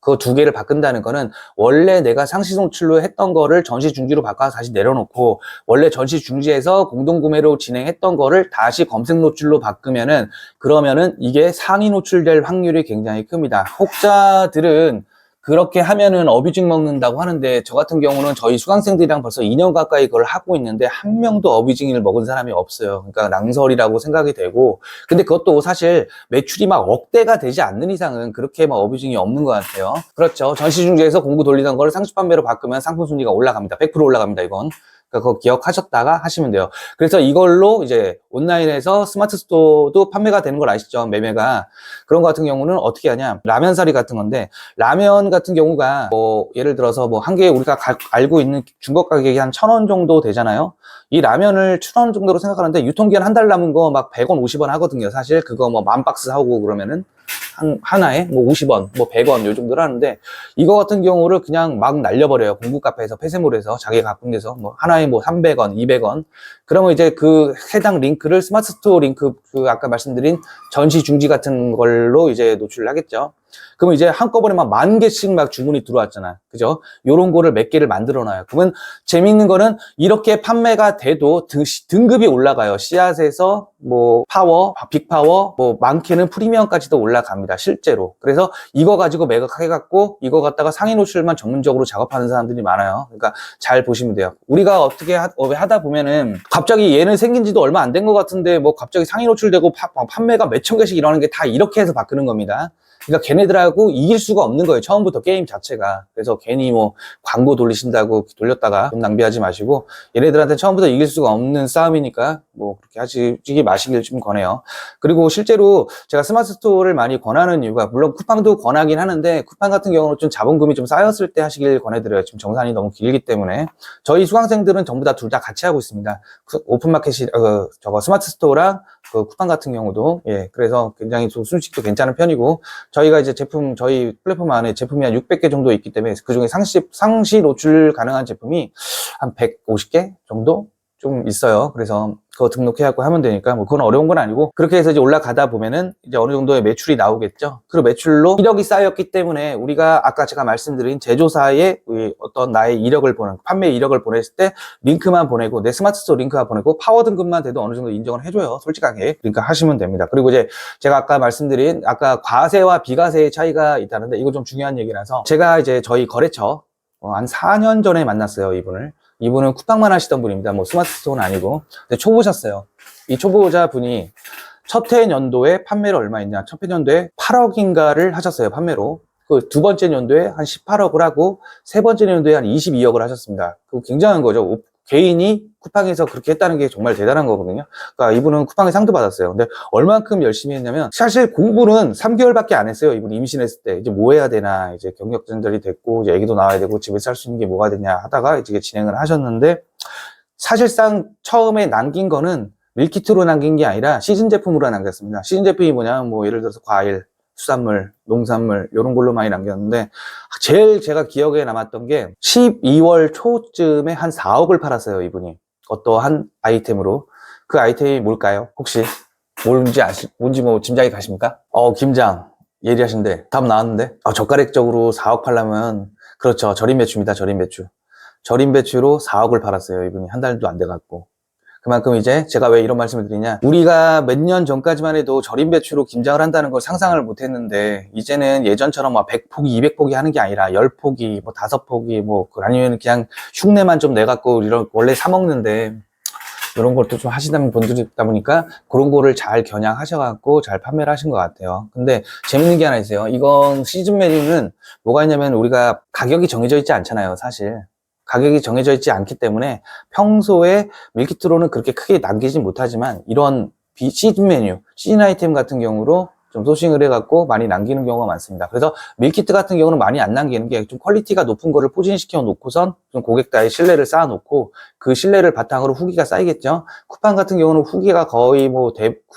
C: 그거 2개를 바꾼다는 거는 원래 내가 상시 노출로 했던 거를 전시 중지로 바꿔서 다시 내려놓고, 원래 전시 중지에서 공동구매로 진행했던 거를 다시 검색 노출로 바꾸면은, 그러면은 이게 상위 노출될 확률이 굉장히 큽니다. 혹자들은 그렇게 하면은 어뷰징 먹는다고 하는데, 저 같은 경우는 저희 수강생들이랑 벌써 2년 가까이 그걸 하고 있는데 한 명도 어뷰징을 먹은 사람이 없어요. 그러니까 낭설이라고 생각이 되고, 근데 그것도 사실 매출이 막 억대가 되지 않는 이상은 그렇게 막 어뷰징이 없는 것 같아요. 그렇죠. 전시중지에서 공구 돌리던 거를 상시 판매로 바꾸면 상품 순위가 올라갑니다. 100% 올라갑니다, 이건. 그러니까 그거 기억하셨다가 하시면 돼요. 그래서 이걸로 이제 온라인에서 스마트 스토어도 판매가 되는 걸 아시죠? 매매가. 그런 거 같은 경우는 어떻게 하냐? 라면사리 같은 건데, 라면 같은 경우가 뭐 예를 들어서 뭐 한 개에 우리가 알고 있는 중고 가격이 한 1,000원 정도 되잖아요. 이 라면을 1,000원 정도로 생각하는데 유통기한 한 달 남은 거 막 100원, 50원 하거든요. 사실 그거 뭐 10,000박스 하고 그러면은 하나에 뭐 50원, 뭐 100원 요 정도로 하는데, 이거 같은 경우를 그냥 막 날려버려요. 공구 카페에서, 폐쇄몰에서 자기가 갖고 데서 뭐 하나에 뭐 300원, 200원. 그러면 이제 그 해당 링크를 스마트 스토어 링크, 그 아까 말씀드린 전시 중지 같은 걸로 이제 노출을 하겠죠. 그러면 이제 한꺼번에 막 10,000개씩 막 주문이 들어왔잖아. 그죠? 요런 거를 몇 개를 만들어 놔요. 그러면 재밌는 거는 이렇게 판매가 돼도 등급이 올라가요. 씨앗에서 뭐 파워, 빅파워, 뭐 많게는 프리미엄까지도 올라갑니다. 실제로. 그래서 이거 가지고 매각해갖고 이거 갖다가 상위 노출만 전문적으로 작업하는 사람들이 많아요. 그러니까 잘 보시면 돼요. 우리가 어떻게 하다 보면은 갑자기 얘는 생긴 지도 얼마 안 된 것 같은데 뭐 갑자기 상위 노출되고 판매가 몇천 개씩 일어나는 게 다 이렇게 해서 바뀌는 겁니다. 그러니까 걔네들하고 이길 수가 없는 거예요. 처음부터 게임 자체가. 그래서 괜히 뭐 광고 돌리신다고 돌렸다가 좀 낭비하지 마시고 얘네들한테 처음부터 이길 수가 없는 싸움이니까 뭐 그렇게 하시지 마시길 좀 권해요. 그리고 실제로 제가 스마트 스토어를 많이 권하는 이유가 물론 쿠팡도 권하긴 하는데 쿠팡 같은 경우는 좀 자본금이 좀 쌓였을 때 하시길 권해드려요. 지금 정산이 너무 길기 때문에. 저희 수강생들은 전부 다 둘 다 같이 하고 있습니다. 오픈마켓이 저거 스마트 스토어랑 그 쿠팡 같은 경우도 예 그래서 굉장히 순식도 괜찮은 편이고 저희가 이제 저희 플랫폼 안에 제품이 한 600개 정도 있기 때문에 그 중에 상시 노출 가능한 제품이 한 150개 정도 좀 있어요. 그래서 그거 등록해갖고 하면 되니까 뭐 그건 어려운 건 아니고 그렇게 해서 이제 올라가다 보면은 이제 어느 정도의 매출이 나오겠죠. 그리고 매출로 이력이 쌓였기 때문에 우리가 아까 제가 말씀드린 제조사에 어떤 나의 이력을 판매 이력을 보냈을 때 링크만 보내고 내 스마트 스토어 링크만 보내고 파워 등급만 돼도 어느 정도 인정을 해줘요. 솔직하게. 그러니까 하시면 됩니다. 그리고 이제 제가 아까 말씀드린 과세와 비과세의 차이가 있다는데 이거 좀 중요한 얘기라서 제가 이제 저희 거래처 한 4년 전에 만났어요. 이분은 쿠팡만 하시던 분입니다. 뭐 스마트 스토어는 아니고. 근데 초보셨어요. 이 초보자 분이 첫 해 연도에 판매를 얼마 했냐. 첫 해 연도에 8억인가를 하셨어요. 판매로. 그 두 번째 연도에 한 18억을 하고 세 번째 연도에 한 22억을 하셨습니다. 그거 굉장한 거죠. 개인이 쿠팡에서 그렇게 했다는 게 정말 대단한 거거든요. 그러니까 이분은 쿠팡에 상도 받았어요. 근데 얼만큼 열심히 했냐면 사실 공부는 3개월밖에 안 했어요. 이분이 임신했을 때 이제 뭐 해야 되나 이제 경력전달이 됐고 이제 애기도 나와야 되고 집에서 할 수 있는 게 뭐가 되냐 하다가 이제 진행을 하셨는데 사실상 처음에 남긴 거는 밀키트로 남긴 게 아니라 시즌 제품으로 남겼습니다. 시즌 제품이 뭐냐면 뭐 예를 들어서 과일, 수산물, 농산물 이런 걸로 많이 남겼는데 제일 제가 기억에 남았던 게 12월 초쯤에 한 4억을 팔았어요. 이분이 어떠한 아이템으로. 그 아이템이 뭘까요? 혹시 뭔지 뭐 짐작이 가십니까? 김장 예리하신데 답 나왔는데 젓가락적으로 4억 팔려면 그렇죠. 절임 배추입니다. 절임 배추로 4억을 팔았어요. 이분이 한 달도 안 돼갖고. 그만큼 이제 제가 왜 이런 말씀을 드리냐, 우리가 몇 년 전까지만 해도 절임 배추로 김장을 한다는 걸 상상을 못 했는데 이제는 예전처럼 막 100포기 200포기 하는 게 아니라 10포기 뭐 5포기 뭐 아니면 그냥 흉내만 좀 내갖고 원래 사 먹는데 이런 것도 좀 하시는 분들이 있다 보니까 그런 거를 잘 겨냥하셔갖고 잘 판매를 하신 것 같아요. 근데 재밌는 게 하나 있어요. 이건 시즌 메뉴는 뭐가 있냐면 우리가 가격이 정해져 있지 않잖아요. 사실 가격이 정해져 있지 않기 때문에 평소에 밀키트로는 그렇게 크게 남기진 못하지만 이런 시즌 메뉴, 시즌 아이템 같은 경우로 좀 소싱을 해갖고 많이 남기는 경우가 많습니다. 그래서 밀키트 같은 경우는 많이 안 남기는 게 좀 퀄리티가 높은 거를 포진시켜 놓고선 좀 고객과의 신뢰를 쌓아 놓고 그 신뢰를 바탕으로 후기가 쌓이겠죠. 쿠팡 같은 경우는 후기가 거의 뭐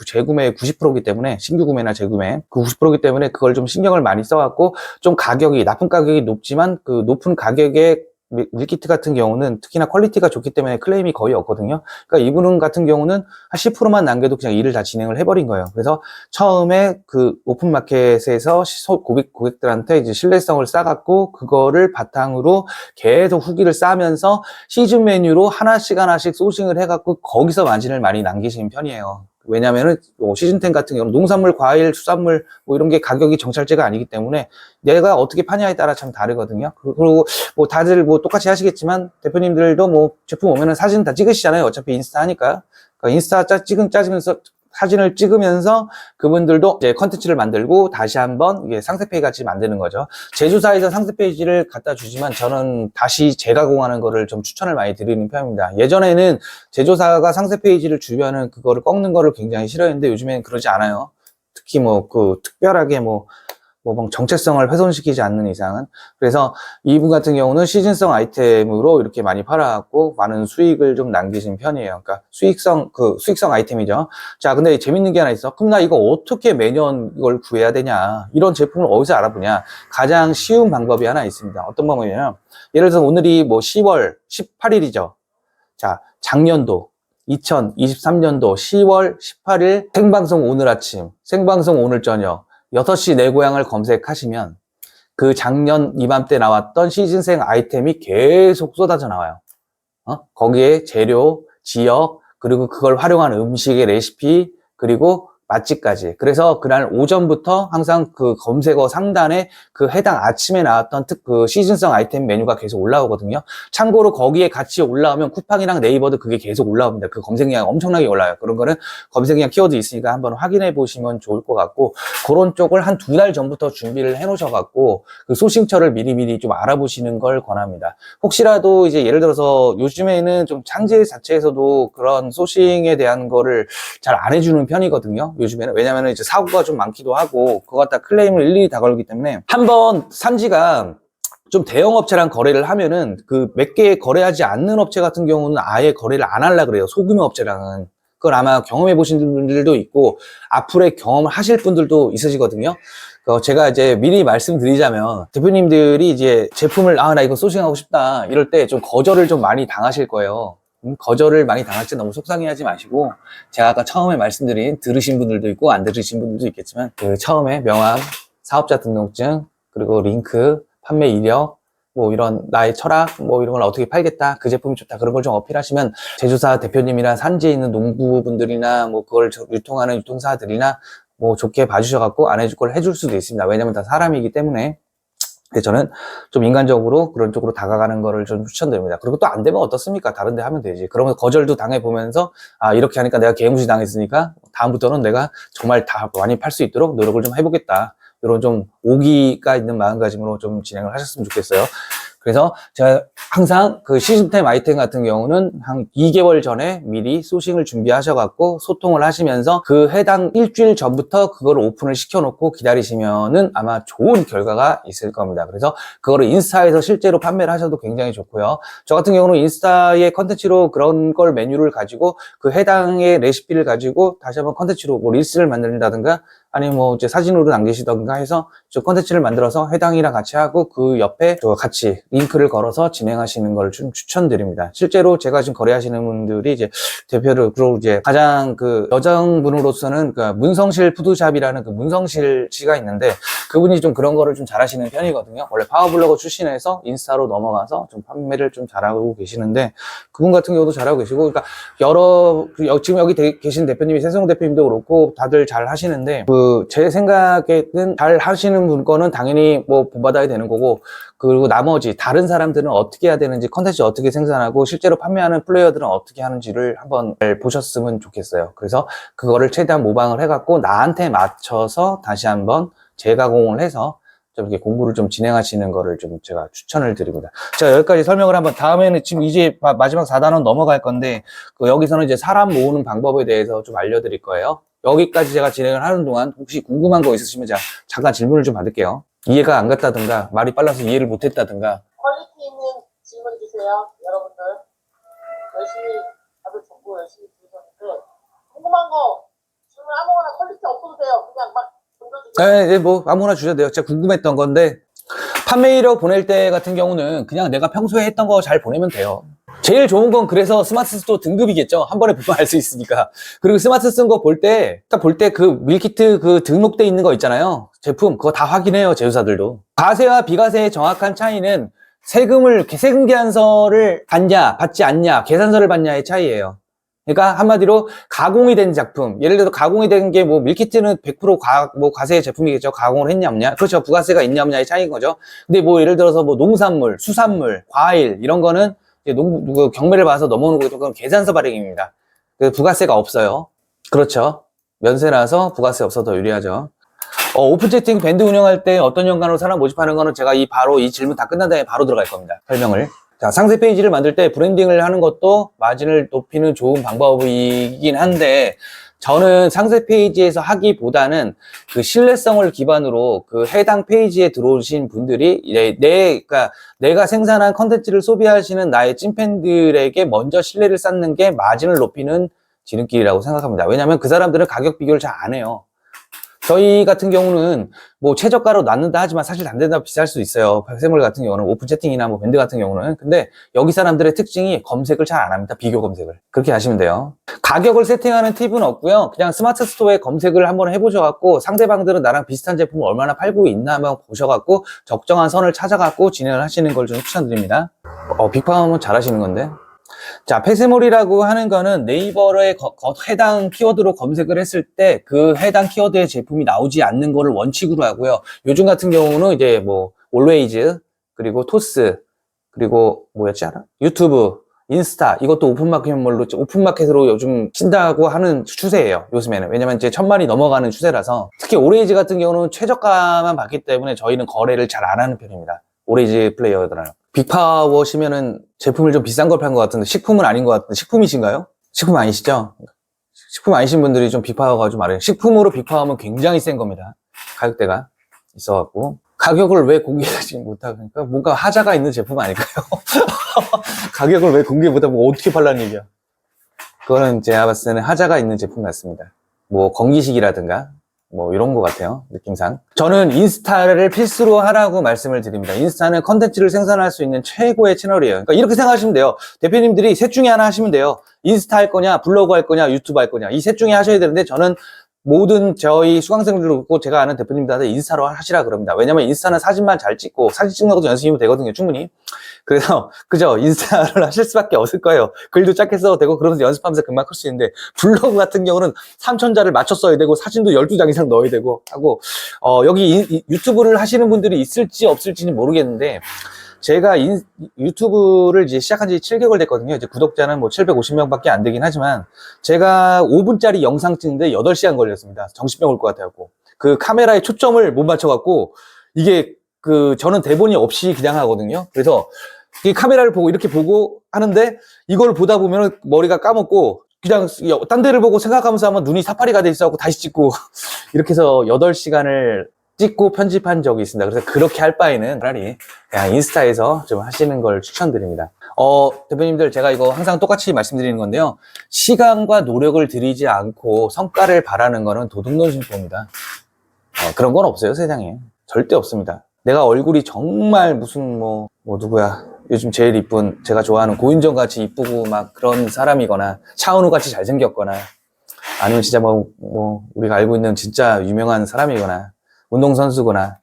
C: 재구매의 90%이기 때문에 신규 구매나 재구매 그 90%이기 때문에 그걸 좀 신경을 많이 써갖고 좀 나쁜 가격이 높지만 그 높은 가격에 밀키트 같은 경우는 특히나 퀄리티가 좋기 때문에 클레임이 거의 없거든요. 그러니까 이분 같은 경우는 한 10%만 남겨도 그냥 일을 다 진행을 해버린 거예요. 그래서 처음에 그 오픈마켓에서 고객들한테 이제 신뢰성을 쌓았고 그거를 바탕으로 계속 후기를 쌓으면서 시즌 메뉴로 하나씩 소싱을 해갖고 거기서 마진을 많이 남기시는 편이에요. 왜냐면은 시즌10 같은 경우는 농산물, 과일, 수산물 뭐 이런 게 가격이 정찰제가 아니기 때문에 내가 어떻게 파냐에 따라 참 다르거든요. 그리고 뭐 다들 뭐 똑같이 하시겠지만 대표님들도 뭐 제품 오면은 사진 다 찍으시잖아요. 어차피 인스타 하니까. 그러니까 인스타 짜지면서 사진을 찍으면서 그분들도 이제 컨텐츠를 만들고 다시 한번 이게 상세 페이지 같이 만드는 거죠. 제조사에서 상세 페이지를 갖다 주지만 저는 다시 재가공하는 거를 좀 추천을 많이 드리는 편입니다. 예전에는 제조사가 상세 페이지를 주면은 그거를 꺾는 거를 굉장히 싫어했는데 요즘에는 그러지 않아요. 특히 특별하게 정체성을 훼손시키지 않는 이상은. 그래서 이분 같은 경우는 시즌성 아이템으로 이렇게 많이 팔아갖고 많은 수익을 좀 남기신 편이에요. 그러니까 수익성 아이템이죠. 자, 근데 재밌는 게 하나 있어. 그럼 나 이거 어떻게 매년 이걸 구해야 되냐? 이런 제품을 어디서 알아보냐? 가장 쉬운 방법이 하나 있습니다. 어떤 방법이냐면, 예를 들어서 오늘이 10월 18일이죠. 자, 작년도 2023년도 10월 18일 생방송 오늘 아침, 생방송 오늘 저녁, 6시 내 고향을 검색하시면 그 작년 이맘때 나왔던 시즌생 아이템이 계속 쏟아져 나와요. 거기에 재료, 지역, 그리고 그걸 활용한 음식의 레시피, 그리고 맛집까지. 그래서 그날 오전부터 항상 그 검색어 상단에 그 해당 아침에 나왔던 그 시즌성 아이템 메뉴가 계속 올라오거든요. 참고로 거기에 같이 올라오면 쿠팡이랑 네이버도 그게 계속 올라옵니다. 그 검색량이 엄청나게 올라와요. 그런 거는 검색량 키워드 있으니까 한번 확인해 보시면 좋을 것 같고, 그런 쪽을 한 2달 전부터 준비를 해 놓으셔갖고 그 소싱처를 미리미리 좀 알아보시는 걸 권합니다. 혹시라도 이제 예를 들어서 요즘에는 좀 창제 자체에서도 그런 소싱에 대한 거를 잘 안 해주는 편이거든요. 요즘에는. 왜냐면은 이제 사고가 좀 많기도 하고, 그거 갖다 클레임을 일일이 다 걸기 때문에, 한번 산지가 좀 대형 업체랑 거래를 하면은 그 몇 개 거래하지 않는 업체 같은 경우는 아예 거래를 안 하려고 그래요. 소규모 업체랑은. 그걸 아마 경험해 보신 분들도 있고, 앞으로의 경험을 하실 분들도 있으시거든요. 제가 이제 미리 말씀드리자면, 대표님들이 이제 제품을, 나 이거 소싱하고 싶다. 이럴 때 좀 거절을 좀 많이 당하실 거예요. 거절을 많이 당할지 너무 속상해하지 마시고, 제가 아까 처음에 말씀드린 들으신 분들도 있고 안 들으신 분들도 있겠지만, 그 처음에 명함, 사업자 등록증, 그리고 링크, 판매 이력, 뭐 이런 나의 철학, 뭐 이런 걸 어떻게 팔겠다, 그 제품이 좋다, 그런 걸 좀 어필하시면 제조사 대표님이나 산지에 있는 농부분들이나 뭐 그걸 유통하는 유통사들이나 뭐 좋게 봐주셔갖고 안 해줄 걸 해줄 수도 있습니다. 왜냐면 다 사람이기 때문에. 근데 저는 좀 인간적으로 그런 쪽으로 다가가는 거를 좀 추천드립니다. 그리고 또 안 되면 어떻습니까? 다른 데 하면 되지. 그러면 거절도 당해보면서, 이렇게 하니까 내가 개무시 당했으니까 다음부터는 내가 정말 다 많이 팔 수 있도록 노력을 좀 해보겠다. 이런 좀 오기가 있는 마음가짐으로 좀 진행을 하셨으면 좋겠어요. 그래서 제가 항상 그 시스템 아이템 같은 경우는 한 2개월 전에 미리 소싱을 준비하셔갖고 소통을 하시면서 그 해당 일주일 전부터 그걸 오픈을 시켜놓고 기다리시면은 아마 좋은 결과가 있을 겁니다. 그래서 그거를 인스타에서 실제로 판매를 하셔도 굉장히 좋고요. 저 같은 경우는 인스타의 컨텐츠로 그런 걸 메뉴를 가지고 그 해당의 레시피를 가지고 다시 한번 컨텐츠로 뭐 릴스를 만든다든가 아니면 뭐 이제 사진으로 남기시던가 해서 저 컨텐츠를 만들어서 해당이랑 같이 하고 그 옆에 저 같이 링크를 걸어서 진행하시는 걸 좀 추천드립니다. 실제로 제가 지금 거래하시는 분들이 이제 대표를 그리고 이제 가장 그 여성분으로서는 그 문성실 푸드샵이라는 그 문성실 씨가 있는데 그분이 좀 그런 거를 좀 잘하시는 편이거든요. 원래 파워블로거 출신에서 인스타로 넘어가서 좀 판매를 좀 잘하고 계시는데 그분 같은 경우도 잘하고 계시고 그러니까 지금 여기 계신 대표님이 세성 대표님도 그렇고 다들 잘 하시는데 제 생각에는 잘 하시는 분 거는 당연히 뭐 본받아야 되는 거고 그리고 나머지 다른 사람들은 어떻게 해야 되는지 컨텐츠 어떻게 생산하고 실제로 판매하는 플레이어들은 어떻게 하는지를 한번 잘 보셨으면 좋겠어요. 그래서 그거를 최대한 모방을 해갖고 나한테 맞춰서 다시 한번 재가공을 해서 좀 이렇게 공부를 좀 진행하시는 거를 좀 제가 추천을 드립니다. 제가 여기까지 설명을 한번 다음에는 지금 이제 마지막 4단원 넘어갈 건데 여기서는 이제 사람 모으는 방법에 대해서 좀 알려드릴 거예요. 여기까지 제가 진행을 하는 동안 혹시 궁금한 거 있으시면 제가 잠깐 질문을 좀 받을게요. 이해가 안 갔다든가 말이 빨라서 이해를 못 했다든가
A: 퀄리티 있는 질문 주세요. 여러분들 열심히 다들 정보 열심히 들으셨는데 궁금한 거 질문 아무거나 퀄리티 없어도 돼요. 그냥 막 던져주세요.
C: 네, 뭐 아무거나 주셔도 돼요. 제가 궁금했던 건데 판매 이력 보낼 때 같은 경우는 그냥 내가 평소에 했던 거 잘 보내면 돼요. 제일 좋은 건 그래서 스마트 스토어 등급이겠죠. 한 번에 보면 알 수 있으니까. 그리고 스마트 쓴 거 볼 때, 딱 볼 때 그 밀키트 그 등록돼 있는 거 있잖아요. 제품, 그거 다 확인해요. 제조사들도. 과세와 비과세의 정확한 차이는 세금 계산서를 받냐, 받지 않냐, 계산서를 받냐의 차이예요. 그러니까 한마디로 가공이 된 작품, 예를 들어서 가공이 된 게 뭐 밀키트는 100% 과세 제품이겠죠. 가공을 했냐 없냐. 그렇죠. 부가세가 있냐 없냐의 차이인 거죠. 근데 뭐 예를 들어서 뭐 농산물, 수산물, 과일 이런 거는 경매를 봐서 넘어오는 거죠. 그건 계산서 발행입니다. 부가세가 없어요. 그렇죠. 면세라서 부가세 없어서 더 유리하죠. 오픈 채팅 밴드 운영할 때 어떤 연관으로 사람 모집하는 거는 제가 바로 이 질문 다 끝난 다음에 바로 들어갈 겁니다. 설명을. 자, 상세 페이지를 만들 때 브랜딩을 하는 것도 마진을 높이는 좋은 방법이긴 한데 저는 상세 페이지에서 하기보다는 그 신뢰성을 기반으로 그 해당 페이지에 들어오신 분들이 그러니까 내가 생산한 컨텐츠를 소비하시는 나의 찐팬들에게 먼저 신뢰를 쌓는 게 마진을 높이는 지름길이라고 생각합니다. 왜냐하면 그 사람들은 가격 비교를 잘 안 해요. 저희 같은 경우는 뭐 최저가로 놨는다 하지만 사실 안 된다 비쌀 수 있어요. 팩세몰 같은 경우는 오픈 채팅이나 뭐 밴드 같은 경우는. 근데 여기 사람들의 특징이 검색을 잘 안 합니다. 비교 검색을. 그렇게 하시면 돼요. 가격을 세팅하는 팁은 없고요. 그냥 스마트 스토어에 검색을 한번 해보셔갖고 상대방들은 나랑 비슷한 제품을 얼마나 팔고 있나 한번 보셔갖고 적정한 선을 찾아갖고 진행을 하시는 걸 좀 추천드립니다. 빅파워는 잘 하시는 건데. 자, 팩세몰이라고 하는 거는 네이버에 해당 키워드로 검색을 했을 때 그 해당 키워드의 제품이 나오지 않는 거를 원칙으로 하고요. 요즘 같은 경우는 이제 뭐 올웨이즈, 그리고 토스, 그리고 뭐였지 알아? 유튜브, 인스타, 이것도 오픈마켓으로 요즘 친다고 하는 추세예요. 요즘에는. 왜냐면 이제 1000만이 넘어가는 추세라서. 특히 오레이즈 같은 경우는 최저가만 받기 때문에 저희는 거래를 잘 안 하는 편입니다. 오레이즈 플레이어들은. 빅파워시면은 제품을 좀 비싼 걸 판 것 같은데 식품은 아닌 것 같은데 식품이신가요? 식품 아니시죠? 식품 아니신 분들이 좀 빅파워가 좀 알아요. 식품으로 빅파워하면 굉장히 센 겁니다. 가격대가 있어갖고. 가격을 왜 공개하지 못하니까 뭔가 하자가 있는 제품 아닐까요? 가격을 왜 공개 못하면 어떻게 팔라는 얘기야? 그거는 제가 봤을 때는 하자가 있는 제품 같습니다. 뭐 건기식이라든가 뭐 이런 것 같아요. 느낌상. 저는 인스타를 필수로 하라고 말씀을 드립니다. 인스타는 컨텐츠를 생산할 수 있는 최고의 채널이에요. 그러니까 이렇게 생각하시면 돼요. 대표님들이 셋 중에 하나 하시면 돼요. 인스타 할 거냐, 블로그 할 거냐, 유튜브 할 거냐. 이 셋 중에 하셔야 되는데 저는 모든 저희 수강생들도 그렇고 제가 아는 대표님들한테 인스타로 하시라 그럽니다. 왜냐면 인스타는 사진만 잘 찍고 사진 찍는 것도 연습이면 되거든요. 충분히. 그래서 그죠? 인스타를 하실 수밖에 없을 거예요. 글도 짧게 써도 되고 그러면서 연습하면서 금방 클 수 있는데 블로그 같은 경우는 3000자를 맞춰 써야 되고 사진도 12장 이상 넣어야 되고 하고 여기 유튜브를 하시는 분들이 있을지 없을지는 모르겠는데 제가 유튜브를 이제 시작한 지 7개월 됐거든요. 이제 구독자는 뭐 750명밖에 안 되긴 하지만 제가 5분짜리 영상 찍는데 8시간 걸렸습니다. 정신병 올 것 같아갖고. 그 카메라에 초점을 못 맞춰갖고 이게 저는 대본이 없이 그냥 하거든요. 그래서 이 카메라를 보고 이렇게 보고 하는데 이걸 보다 보면 머리가 까먹고 그냥 딴 데를 보고 생각하면서 하면 눈이 사파리가 돼 있어갖고 다시 찍고 이렇게 해서 8시간을 찍고 편집한 적이 있습니다. 그래서 그렇게 할 바에는 차라리 그냥 인스타에서 좀 하시는 걸 추천드립니다. 대표님들 제가 이거 항상 똑같이 말씀드리는 건데요. 시간과 노력을 들이지 않고 성과를 바라는 거는 도둑놈 심보입니다. 그런 건 없어요, 세상에. 절대 없습니다. 내가 얼굴이 정말 무슨 누구야. 요즘 제일 이쁜 제가 좋아하는 고윤정 같이 이쁘고 막 그런 사람이거나 차은우 같이 잘생겼거나 아니면 진짜 우리가 알고 있는 진짜 유명한 사람이거나 운동선수거나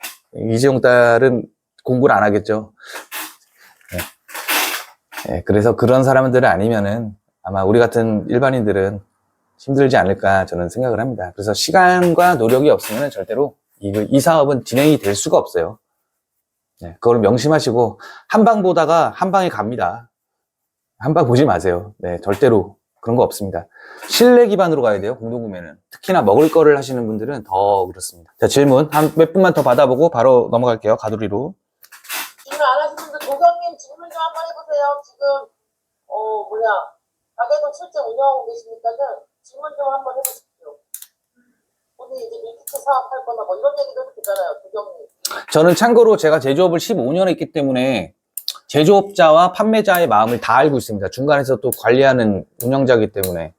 C: 이재용 딸은 공부를 안 하겠죠. 네, 그래서 그런 사람들은 아니면은 아마 우리 같은 일반인들은 힘들지 않을까 저는 생각을 합니다. 그래서 시간과 노력이 없으면 절대로 이 사업은 진행이 될 수가 없어요. 네, 그걸 명심하시고 한 방 보다가 한 방에 갑니다. 한 방 보지 마세요. 네, 절대로 그런 거 없습니다. 신뢰 기반으로 가야 돼요, 공동구매는. 특히나 먹을 거를 하시는 분들은 더 그렇습니다. 자, 질문 몇 분만 더 받아보고 바로 넘어갈게요, 가두리로.
A: 질문 안 하신 분들 도경님 질문 좀 한번 해보세요. 지금 가게도 실제 운영하고 계시니까는 질문 좀 한번 해보십시오. 오늘 이제 밀키트 사업할 거나 뭐 이런 얘기도 해도 되잖아요, 도경님.
C: 저는 참고로 제가 제조업을 15년 했기 때문에 제조업자와 판매자의 마음을 다 알고 있습니다. 중간에서 또 관리하는 운영자이기 때문에.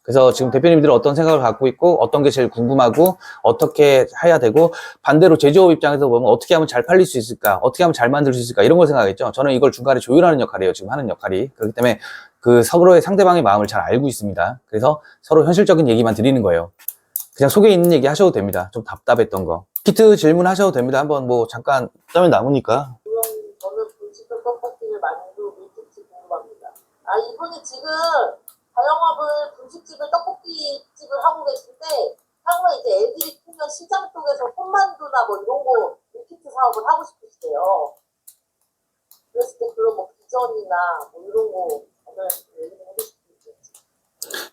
C: 그래서 지금 대표님들은 어떤 생각을 갖고 있고 어떤 게 제일 궁금하고 어떻게 해야 되고 반대로 제조업 입장에서 보면 어떻게 하면 잘 팔릴 수 있을까, 어떻게 하면 잘 만들 수 있을까 이런 걸 생각하겠죠. 저는 이걸 중간에 조율하는 역할이에요, 지금 하는 역할이. 그렇기 때문에 서로의 상대방의 마음을 잘 알고 있습니다. 그래서 서로 현실적인 얘기만 드리는 거예요. 그냥 속에 있는 얘기 하셔도 됩니다. 좀 답답했던 거. 키트 질문하셔도 됩니다. 한번 잠깐 땀이 남으니까.
A: 저는 분식도 떡볶이를 만두 밀키트 궁금합니다. 이분이 지금 자영업을 분식집을 떡볶이집을 하고 계신데 향후에 이제 애들이 크면 시장 쪽에서 손만두나 뭐 이런 거 밀키트 사업을 하고 싶으시대요. 그랬을 때 그런 비전이나 이런 거 오늘 얘기를 해주시면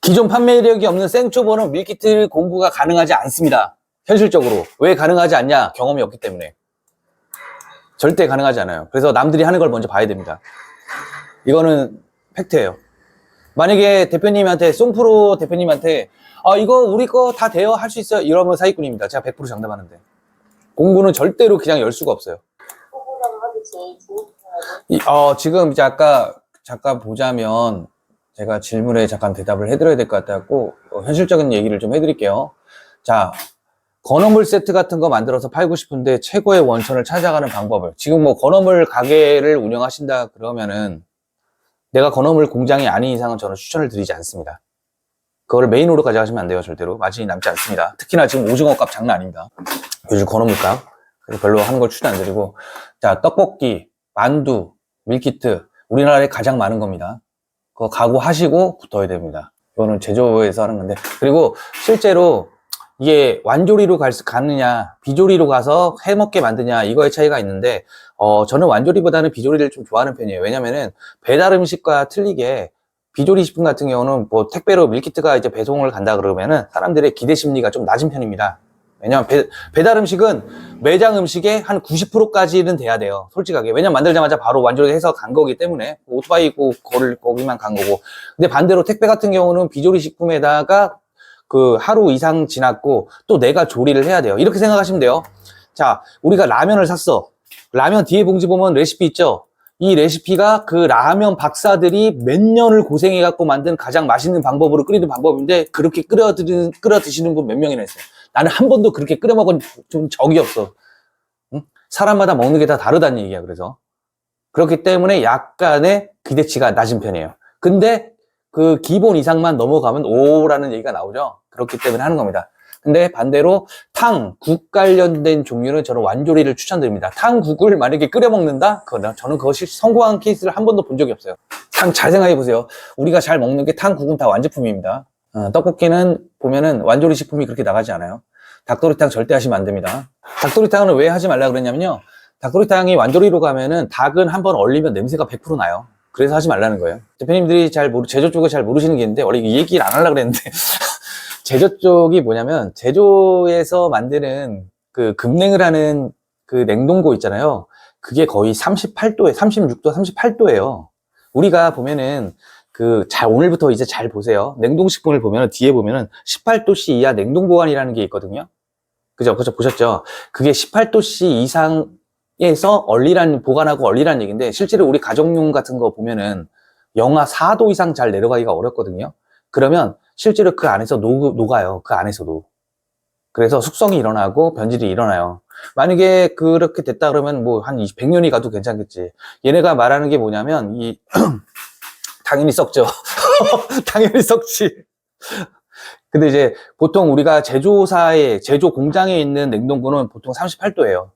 C: 기존 판매력이 없는 생초보는 밀키트 공부가 가능하지 않습니다. 현실적으로. 왜 가능하지 않냐? 경험이 없기 때문에. 절대 가능하지 않아요. 그래서 남들이 하는 걸 먼저 봐야 됩니다. 이거는 팩트예요. 만약에 대표님한테, 송프로 대표님한테 이거 우리 거 다 돼요? 할 수 있어요? 이러면 사기꾼입니다. 제가 100% 장담하는데. 공부는 절대로 그냥 열 수가 없어요.
A: 초보자가 하기 제일 좋은
C: 지금 이제 아까 잠깐 보자면 제가 질문에 잠깐 대답을 해드려야 될 것 같아갖고 현실적인 얘기를 좀 해드릴게요. 자, 건어물 세트 같은 거 만들어서 팔고 싶은데 최고의 원천을 찾아가는 방법을. 지금 뭐 건어물 가게를 운영하신다 그러면은 내가 건어물 공장이 아닌 이상은 저는 추천을 드리지 않습니다. 그거를 메인으로 가져가시면 안 돼요. 절대로. 마진이 남지 않습니다. 특히나 지금 오징어 값 장난 아닙니다. 요즘 건어물 값. 그래서 별로 하는 걸 추천 안 드리고. 자, 떡볶이, 만두, 밀키트. 우리나라에 가장 많은 겁니다. 그거 각오하시고 붙어야 됩니다. 이거는 제조에서 하는 건데. 그리고 실제로 이게 완조리로 가느냐, 비조리로 가서 해먹게 만드냐, 이거의 차이가 있는데, 저는 완조리보다는 비조리를 좀 좋아하는 편이에요. 왜냐면은 배달 음식과 틀리게 비조리 식품 같은 경우는 뭐 택배로 밀키트가 이제 배송을 간다 그러면은 사람들의 기대 심리가 좀 낮은 편입니다. 왜냐면 배달 음식은 매장 음식의 한 90%까지는 돼야 돼요. 솔직하게. 왜냐면 만들자마자 바로 완조해서 간 거기 때문에 오토바이 있고 거기만 간 거고. 근데 반대로 택배 같은 경우는 비조리 식품에다가 그 하루 이상 지났고 또 내가 조리를 해야 돼요. 이렇게 생각하시면 돼요. 자, 우리가 라면을 샀어. 라면 뒤에 봉지 보면 레시피 있죠? 이 레시피가 그 라면 박사들이 몇 년을 고생해갖고 만든 가장 맛있는 방법으로 끓이는 방법인데 그렇게 끓여 드시는 분 몇 명이나 있어요. 나는 한 번도 그렇게 끓여 먹은 좀 적이 없어. 응? 사람마다 먹는 게 다 다르다는 얘기야. 그래서 그렇기 때문에 약간의 기대치가 낮은 편이에요. 근데 그 기본 이상만 넘어가면 오라는 얘기가 나오죠. 그렇기 때문에 하는 겁니다. 근데 반대로 탕, 국 관련된 종류는 저는 완조리를 추천드립니다. 탕국을 만약에 끓여 먹는다? 저는 그것이 성공한 케이스를 한 번도 본 적이 없어요. 참 잘 생각해 보세요. 우리가 잘 먹는 게 탕국은 다 완제품입니다. 떡볶이는 보면은 완조리 식품이 그렇게 나가지 않아요. 닭도리탕 절대 하시면 안 됩니다. 닭도리탕은 왜 하지 말라 그랬냐면요. 닭도리탕이 완조리로 가면은 닭은 한번 얼리면 냄새가 100% 나요. 그래서 하지 말라는 거예요. 대표님들이 제조 쪽을 잘 모르시는 게 있는데 원래 이 얘기를 안 하려고 그랬는데 제조 쪽이 뭐냐면 제조에서 만드는 그 급냉을 하는 그 냉동고 있잖아요. 그게 거의 38도에 36도, 38도예요. 우리가 보면은 오늘부터 이제 잘 보세요. 냉동식품을 보면은 뒤에 보면은 18도씨 이하 냉동 보관이라는 게 있거든요. 그죠? 보셨죠? 그게 18도씨 이상에서 보관하고 얼리라는 얘기인데 실제로 우리 가정용 같은 거 보면은 영하 4도 이상 잘 내려가기가 어렵거든요. 그러면 실제로 그 안에서 녹아요. 그 안에서도. 그래서 숙성이 일어나고 변질이 일어나요. 만약에 그렇게 됐다 그러면 뭐 한 100년이 가도 괜찮겠지. 얘네가 말하는 게 뭐냐면 당연히 썩죠. 당연히 썩지. 근데 이제 보통 우리가 제조 공장에 있는 냉동고는 보통 38도예요.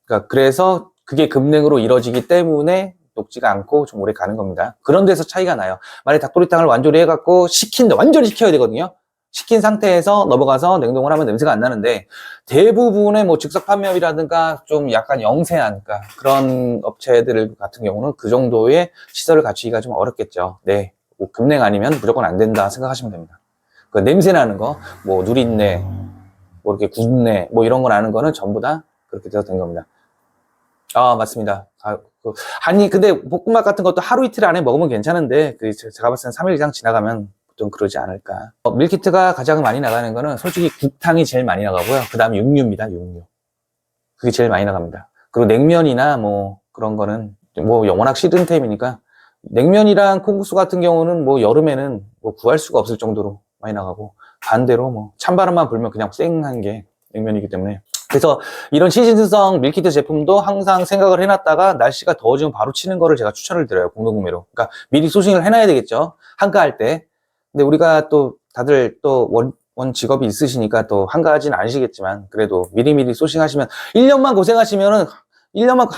C: 그러니까 그래서 그게 급냉으로 이루어지기 때문에 녹지가 않고 좀 오래 가는 겁니다. 그런 데서 차이가 나요. 만약에 닭도리탕을 완조리 해갖고 완전히 식혀야 되거든요. 식힌 상태에서 넘어가서 냉동을 하면 냄새가 안 나는데 대부분의 뭐 즉석 판매업이라든가 좀 약간 영세한 그런 업체들 같은 경우는 그 정도의 시설을 갖추기가 좀 어렵겠죠. 네, 뭐 급냉 아니면 무조건 안 된다 생각하시면 됩니다. 그 냄새 나는 거, 뭐 누린내, 뭐 이렇게 굳내, 뭐 이런 거 나는 거는 전부 다 그렇게 돼서 된 겁니다. 아, 맞습니다. 아니, 근데 볶음밥 같은 것도 하루 이틀 안에 먹으면 괜찮은데, 제가 봤을 땐 3일 이상 지나가면 보통 그러지 않을까. 밀키트가 가장 많이 나가는 거는 솔직히 국탕이 제일 많이 나가고요. 그 다음 육류입니다, 육류. 그게 제일 많이 나갑니다. 그리고 냉면이나 뭐 그런 거는 뭐 워낙 시든템이니까, 냉면이랑 콩국수 같은 경우는 뭐 여름에는 뭐 구할 수가 없을 정도로 많이 나가고, 반대로 뭐 찬바람만 불면 그냥 쌩한 게 냉면이기 때문에. 그래서 이런 시즌성 밀키트 제품도 항상 생각을 해놨다가 날씨가 더워지면 바로 치는 거를 제가 추천을 드려요. 공동구매로. 그러니까 미리 소싱을 해놔야 되겠죠. 한가할 때. 근데 우리가 또 다들 또 원 직업이 있으시니까 또 한가하진 않으시겠지만 그래도 미리미리 소싱하시면 1년만 고생하시면은 1년만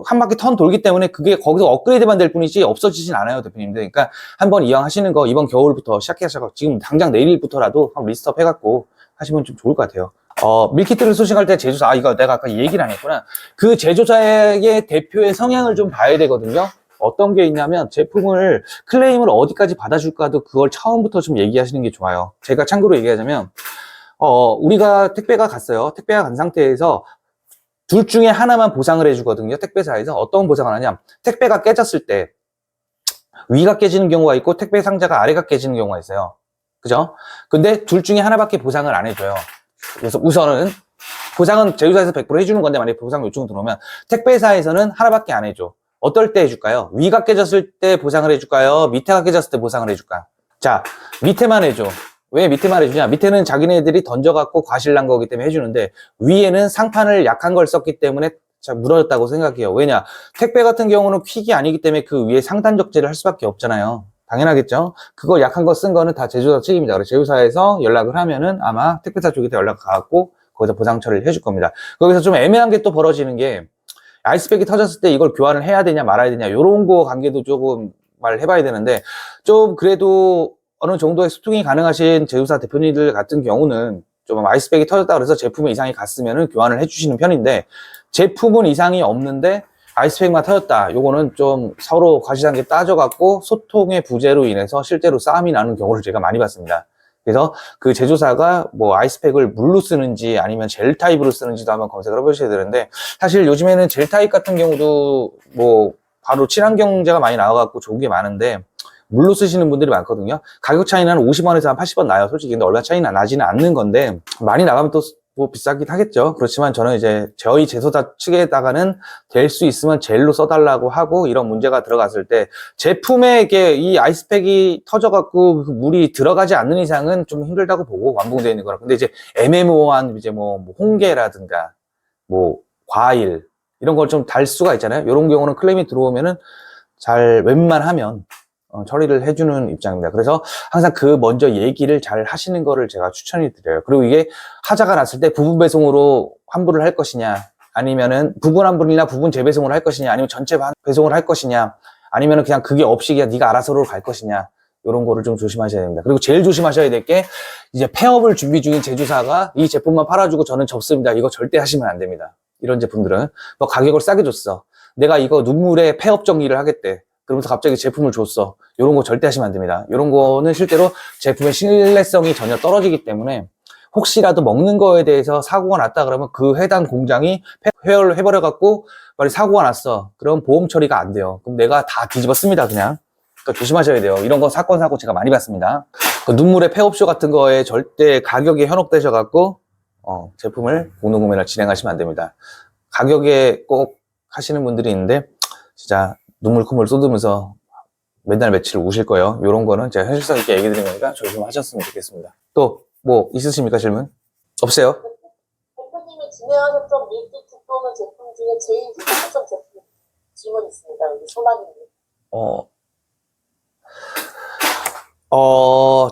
C: 한 바퀴 턴 돌기 때문에 그게 거기서 업그레이드만 될 뿐이지 없어지진 않아요, 대표님들. 그러니까 한번 이왕하시는 거 이번 겨울부터 시작해서 지금 당장 내일부터라도 한번 리스트업 해갖고 하시면 좀 좋을 것 같아요. 밀키트를 소싱할 때 제조사, 이거 내가 아까 얘기를 안 했구나. 그 제조사의 대표의 성향을 좀 봐야 되거든요. 어떤 게 있냐면 제품을 클레임을 어디까지 받아줄까도 그걸 처음부터 좀 얘기하시는 게 좋아요. 제가 참고로 얘기하자면 우리가 택배가 갔어요. 택배가 간 상태에서 둘 중에 하나만 보상을 해주거든요. 택배사에서 어떤 보상을 하냐, 택배가 깨졌을 때 위가 깨지는 경우가 있고 택배 상자가 아래가 깨지는 경우가 있어요. 그죠? 근데 둘 중에 하나밖에 보상을 안 해줘요. 그래서 우선은 보상은 제휴사에서 100% 해주는 건데 만약에 보상 요청 들어오면 택배사에서는 하나밖에 안 해줘. 어떨 때 해줄까요? 위가 깨졌을 때 보상을 해줄까요? 밑에가 깨졌을 때 보상을 해줄까요? 자, 밑에만 해줘. 왜 밑에만 해주냐? 밑에는 자기네들이 던져갖고 과실난 거기 때문에 해주는데 위에는 상판을 약한 걸 썼기 때문에 무너졌다고 생각해요. 왜냐? 택배 같은 경우는 퀵이 아니기 때문에 그 위에 상단 적재를 할 수밖에 없잖아요. 당연하겠죠? 그거 약한 거 쓴 거는 다 제조사 책임이다. 그래서 제조사에서 연락을 하면은 아마 택배사 쪽에다 연락 가갖고 거기서 보상 처리를 해줄 겁니다. 거기서 좀 애매한 게 또 벌어지는 게 아이스팩이 터졌을 때 이걸 교환을 해야 되냐 말아야 되냐 요런 거 관계도 조금 말을 해봐야 되는데 좀 그래도 어느 정도의 소통이 가능하신 제조사 대표님들 같은 경우는 좀 아이스팩이 터졌다 그래서 제품에 이상이 갔으면은 교환을 해주시는 편인데 제품은 이상이 없는데 아이스팩만 터졌다. 요거는 좀 서로 과시단계 따져갖고 소통의 부재로 인해서 실제로 싸움이 나는 경우를 제가 많이 봤습니다. 그래서 그 제조사가 뭐 아이스팩을 물로 쓰는지 아니면 젤 타입으로 쓰는지도 한번 검색을 해보셔야 되는데 사실 요즘에는 젤 타입 같은 경우도 뭐 바로 친환경제가 많이 나와갖고 좋은 게 많은데 물로 쓰시는 분들이 많거든요. 가격 차이는 한 50원에서 한 80원 나요. 솔직히 근데 얼마 차이는 나지는 않는 건데 많이 나가면 또 뭐 비싸긴 하겠죠. 그렇지만 저는 이제 저희 제조사 측에다가는 될 수 있으면 젤로 써달라고 하고 이런 문제가 들어갔을 때 제품에 이게 이 아이스팩이 터져갖고 그 물이 들어가지 않는 이상은 좀 힘들다고 보고 완봉되어 있는 거라. 근데 이제 애매모호한 이제 뭐 홍게라든가 뭐 과일 이런 걸 좀 달 수가 있잖아요. 이런 경우는 클레임이 들어오면은 잘 웬만하면 처리를 해주는 입장입니다. 그래서 항상 그 먼저 얘기를 잘 하시는 거를 제가 추천을 드려요. 그리고 이게 하자가 났을 때 부분 배송으로 환불을 할 것이냐 아니면은 부분 환불이나 부분 재배송을 할 것이냐 아니면 전체 배송을 할 것이냐 아니면은 그냥 그게 없이 그냥 네가 알아서로 갈 것이냐 이런 거를 좀 조심하셔야 됩니다. 그리고 제일 조심하셔야 될 게 이제 폐업을 준비 중인 제조사가 이 제품만 팔아주고 저는 접습니다. 이거 절대 하시면 안 됩니다. 이런 제품들은 뭐 가격을 싸게 줬어. 내가 이거 눈물에 폐업 정리를 하겠대. 그러면서 갑자기 제품을 줬어. 이런 거 절대 하시면 안 됩니다. 이런 거는 실제로 제품의 신뢰성이 전혀 떨어지기 때문에 혹시라도 먹는 거에 대해서 사고가 났다 그러면 그 해당 공장이 폐업을 해버려갖고 빨리 사고가 났어. 그럼 보험 처리가 안 돼요. 그럼 내가 다 뒤집었습니다, 그냥. 그러니까 조심하셔야 돼요. 이런 거 사건, 사고 제가 많이 봤습니다. 그 눈물의 폐업쇼 같은 거에 절대 가격에 현혹되셔갖고 제품을 공동구매를 진행하시면 안 됩니다. 가격에 꼭 하시는 분들이 있는데 진짜 눈물 콧물 쏟으면서 맨날 며칠 우실 거예요. 이런 거는 제가 현실성 있게 얘기 드린 거니까 조심하셨으면 좋겠습니다. 또 뭐 있으십니까 질문? 없어요?
A: 대표님이 진행하셨던 밀키트 또는 제품 중에 제일 히트했던 제품 질문 있습니다. 여기 소나기님.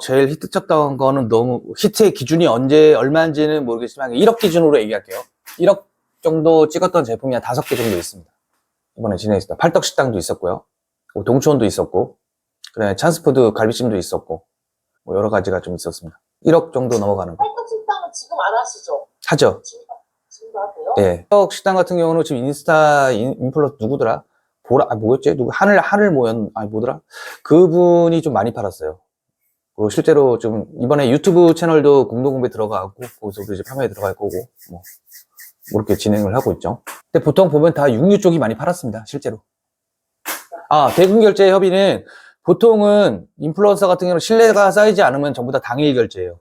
C: 제일 히트 쳤던 거는 너무 히트의 기준이 언제 얼마인지는 모르겠지만 1억 기준으로 얘기할게요. 1억 정도 찍었던 제품이 한 5개 정도 있습니다. 이번에 진행했습니다. 팔떡식당도 있었고요. 동초원도 있었고, 그다음에 찬스푸드 갈비찜도 있었고, 뭐 여러 가지가 좀 있었습니다. 1억 정도 넘어가는 거.
A: 팔떡식당은 지금 안 하시죠?
C: 하죠.
A: 지금도 하세요?
C: 예. 팔떡식당 같은 경우는 지금 인스타 인플루언서 누구더라? 뭐였지? 하늘 뭐더라? 그분이 좀 많이 팔았어요. 그리고 실제로 좀 이번에 유튜브 채널도 공동구매 들어가고, 거기서도 이제 판매에 들어갈 거고, 뭐 그렇게 진행을 하고 있죠. 근데 보통 보면 다 육류 쪽이 많이 팔았습니다, 실제로. 대금결제 협의는 보통은 인플루언서 같은 경우는 신뢰가 쌓이지 않으면 전부 다 당일 결제예요.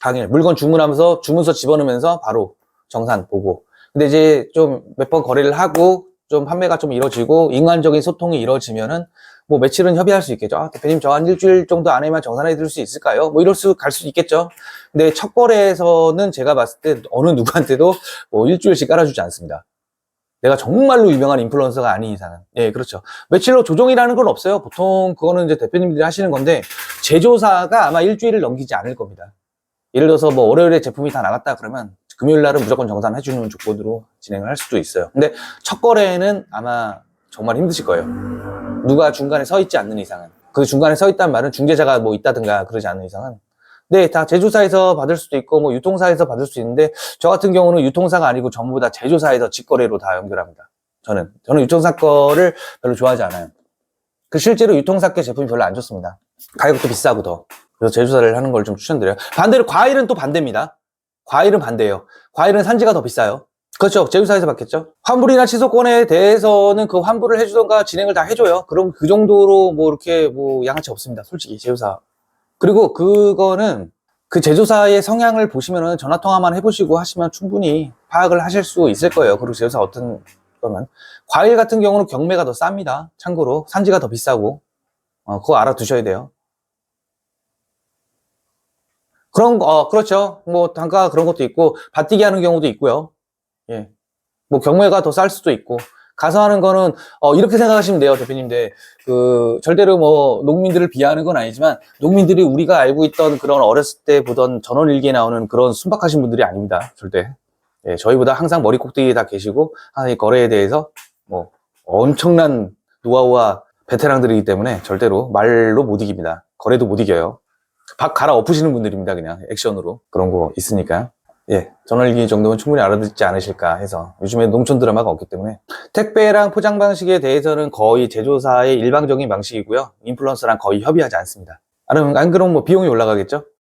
C: 당일. 물건 주문하면서 주문서 집어넣으면서 바로 정산 보고. 근데 이제 좀 몇 번 거래를 하고 좀 판매가 좀 이루어지고 인간적인 소통이 이루어지면은 뭐 며칠은 협의할 수 있겠죠. 대표님 저 한 일주일 정도 안에만 정산해 드릴 수 있을까요? 뭐 갈 수 있겠죠. 근데 첫 거래에서는 제가 봤을 때 어느 누구한테도 뭐 일주일씩 깔아주지 않습니다. 내가 정말로 유명한 인플루언서가 아닌 이상은. 예, 그렇죠. 며칠로 조정이라는 건 없어요. 보통 그거는 이제 대표님들이 하시는 건데 제조사가 아마 일주일을 넘기지 않을 겁니다. 예를 들어서 뭐 월요일에 제품이 다 나갔다 그러면 금요일 날은 무조건 정산해주는 조건으로 진행을 할 수도 있어요. 근데 첫 거래는 아마 정말 힘드실 거예요. 누가 중간에 서 있지 않는 이상은. 그 중간에 서 있단 말은 중개자가 뭐 있다든가 그러지 않는 이상은. 네, 다 제조사에서 받을 수도 있고 뭐 유통사에서 받을 수 있는데 저 같은 경우는 유통사가 아니고 전부 다 제조사에서 직거래로 다 연결합니다. 저는 유통사 거를 별로 좋아하지 않아요. 실제로 유통사 께 제품이 별로 안 좋습니다. 가격도 비싸고 더. 그래서 제조사를 하는 걸 좀 추천드려요. 반대로 과일은 또 반대입니다. 과일은 반대예요. 과일은 산지가 더 비싸요. 그렇죠. 제조사에서 받겠죠. 환불이나 취소권에 대해서는 그 환불을 해주던가 진행을 다 해줘요. 그럼 그 정도로 뭐 이렇게 뭐 양아치 없습니다. 솔직히 제조사. 그리고 그거는 그 제조사의 성향을 보시면은 전화통화만 해보시고 하시면 충분히 파악을 하실 수 있을 거예요. 그리고 제조사 어떤 거면. 과일 같은 경우는 경매가 더 쌉니다. 참고로. 산지가 더 비싸고. 그거 알아두셔야 돼요. 그렇죠. 뭐 단가 그런 것도 있고 밭뛰기 하는 경우도 있고요. 예. 뭐 경매가 더 쌀 수도 있고 가서 하는 거는 이렇게 생각하시면 돼요, 대표님들. 절대로 뭐 농민들을 비하하는 건 아니지만 농민들이 우리가 알고 있던 그런 어렸을 때 보던 전원일기에 나오는 그런 순박하신 분들이 아닙니다, 절대. 예, 저희보다 항상 머리 꼭대기에 다 계시고 항상 이 거래에 대해서 뭐 엄청난 노하우와 베테랑들이기 때문에 절대로 말로 못 이깁니다. 거래도 못 이겨요. 박 갈아 엎으시는 분들입니다, 그냥 액션으로. 그런 거 있으니까. 예, 전월기 정도면 충분히 알아듣지 않으실까 해서. 요즘에 농촌 드라마가 없기 때문에. 택배랑 포장 방식에 대해서는 거의 제조사의 일방적인 방식이고요. 인플루언서랑 거의 협의하지 않습니다. 안 그러면 뭐 비용이 올라가겠죠?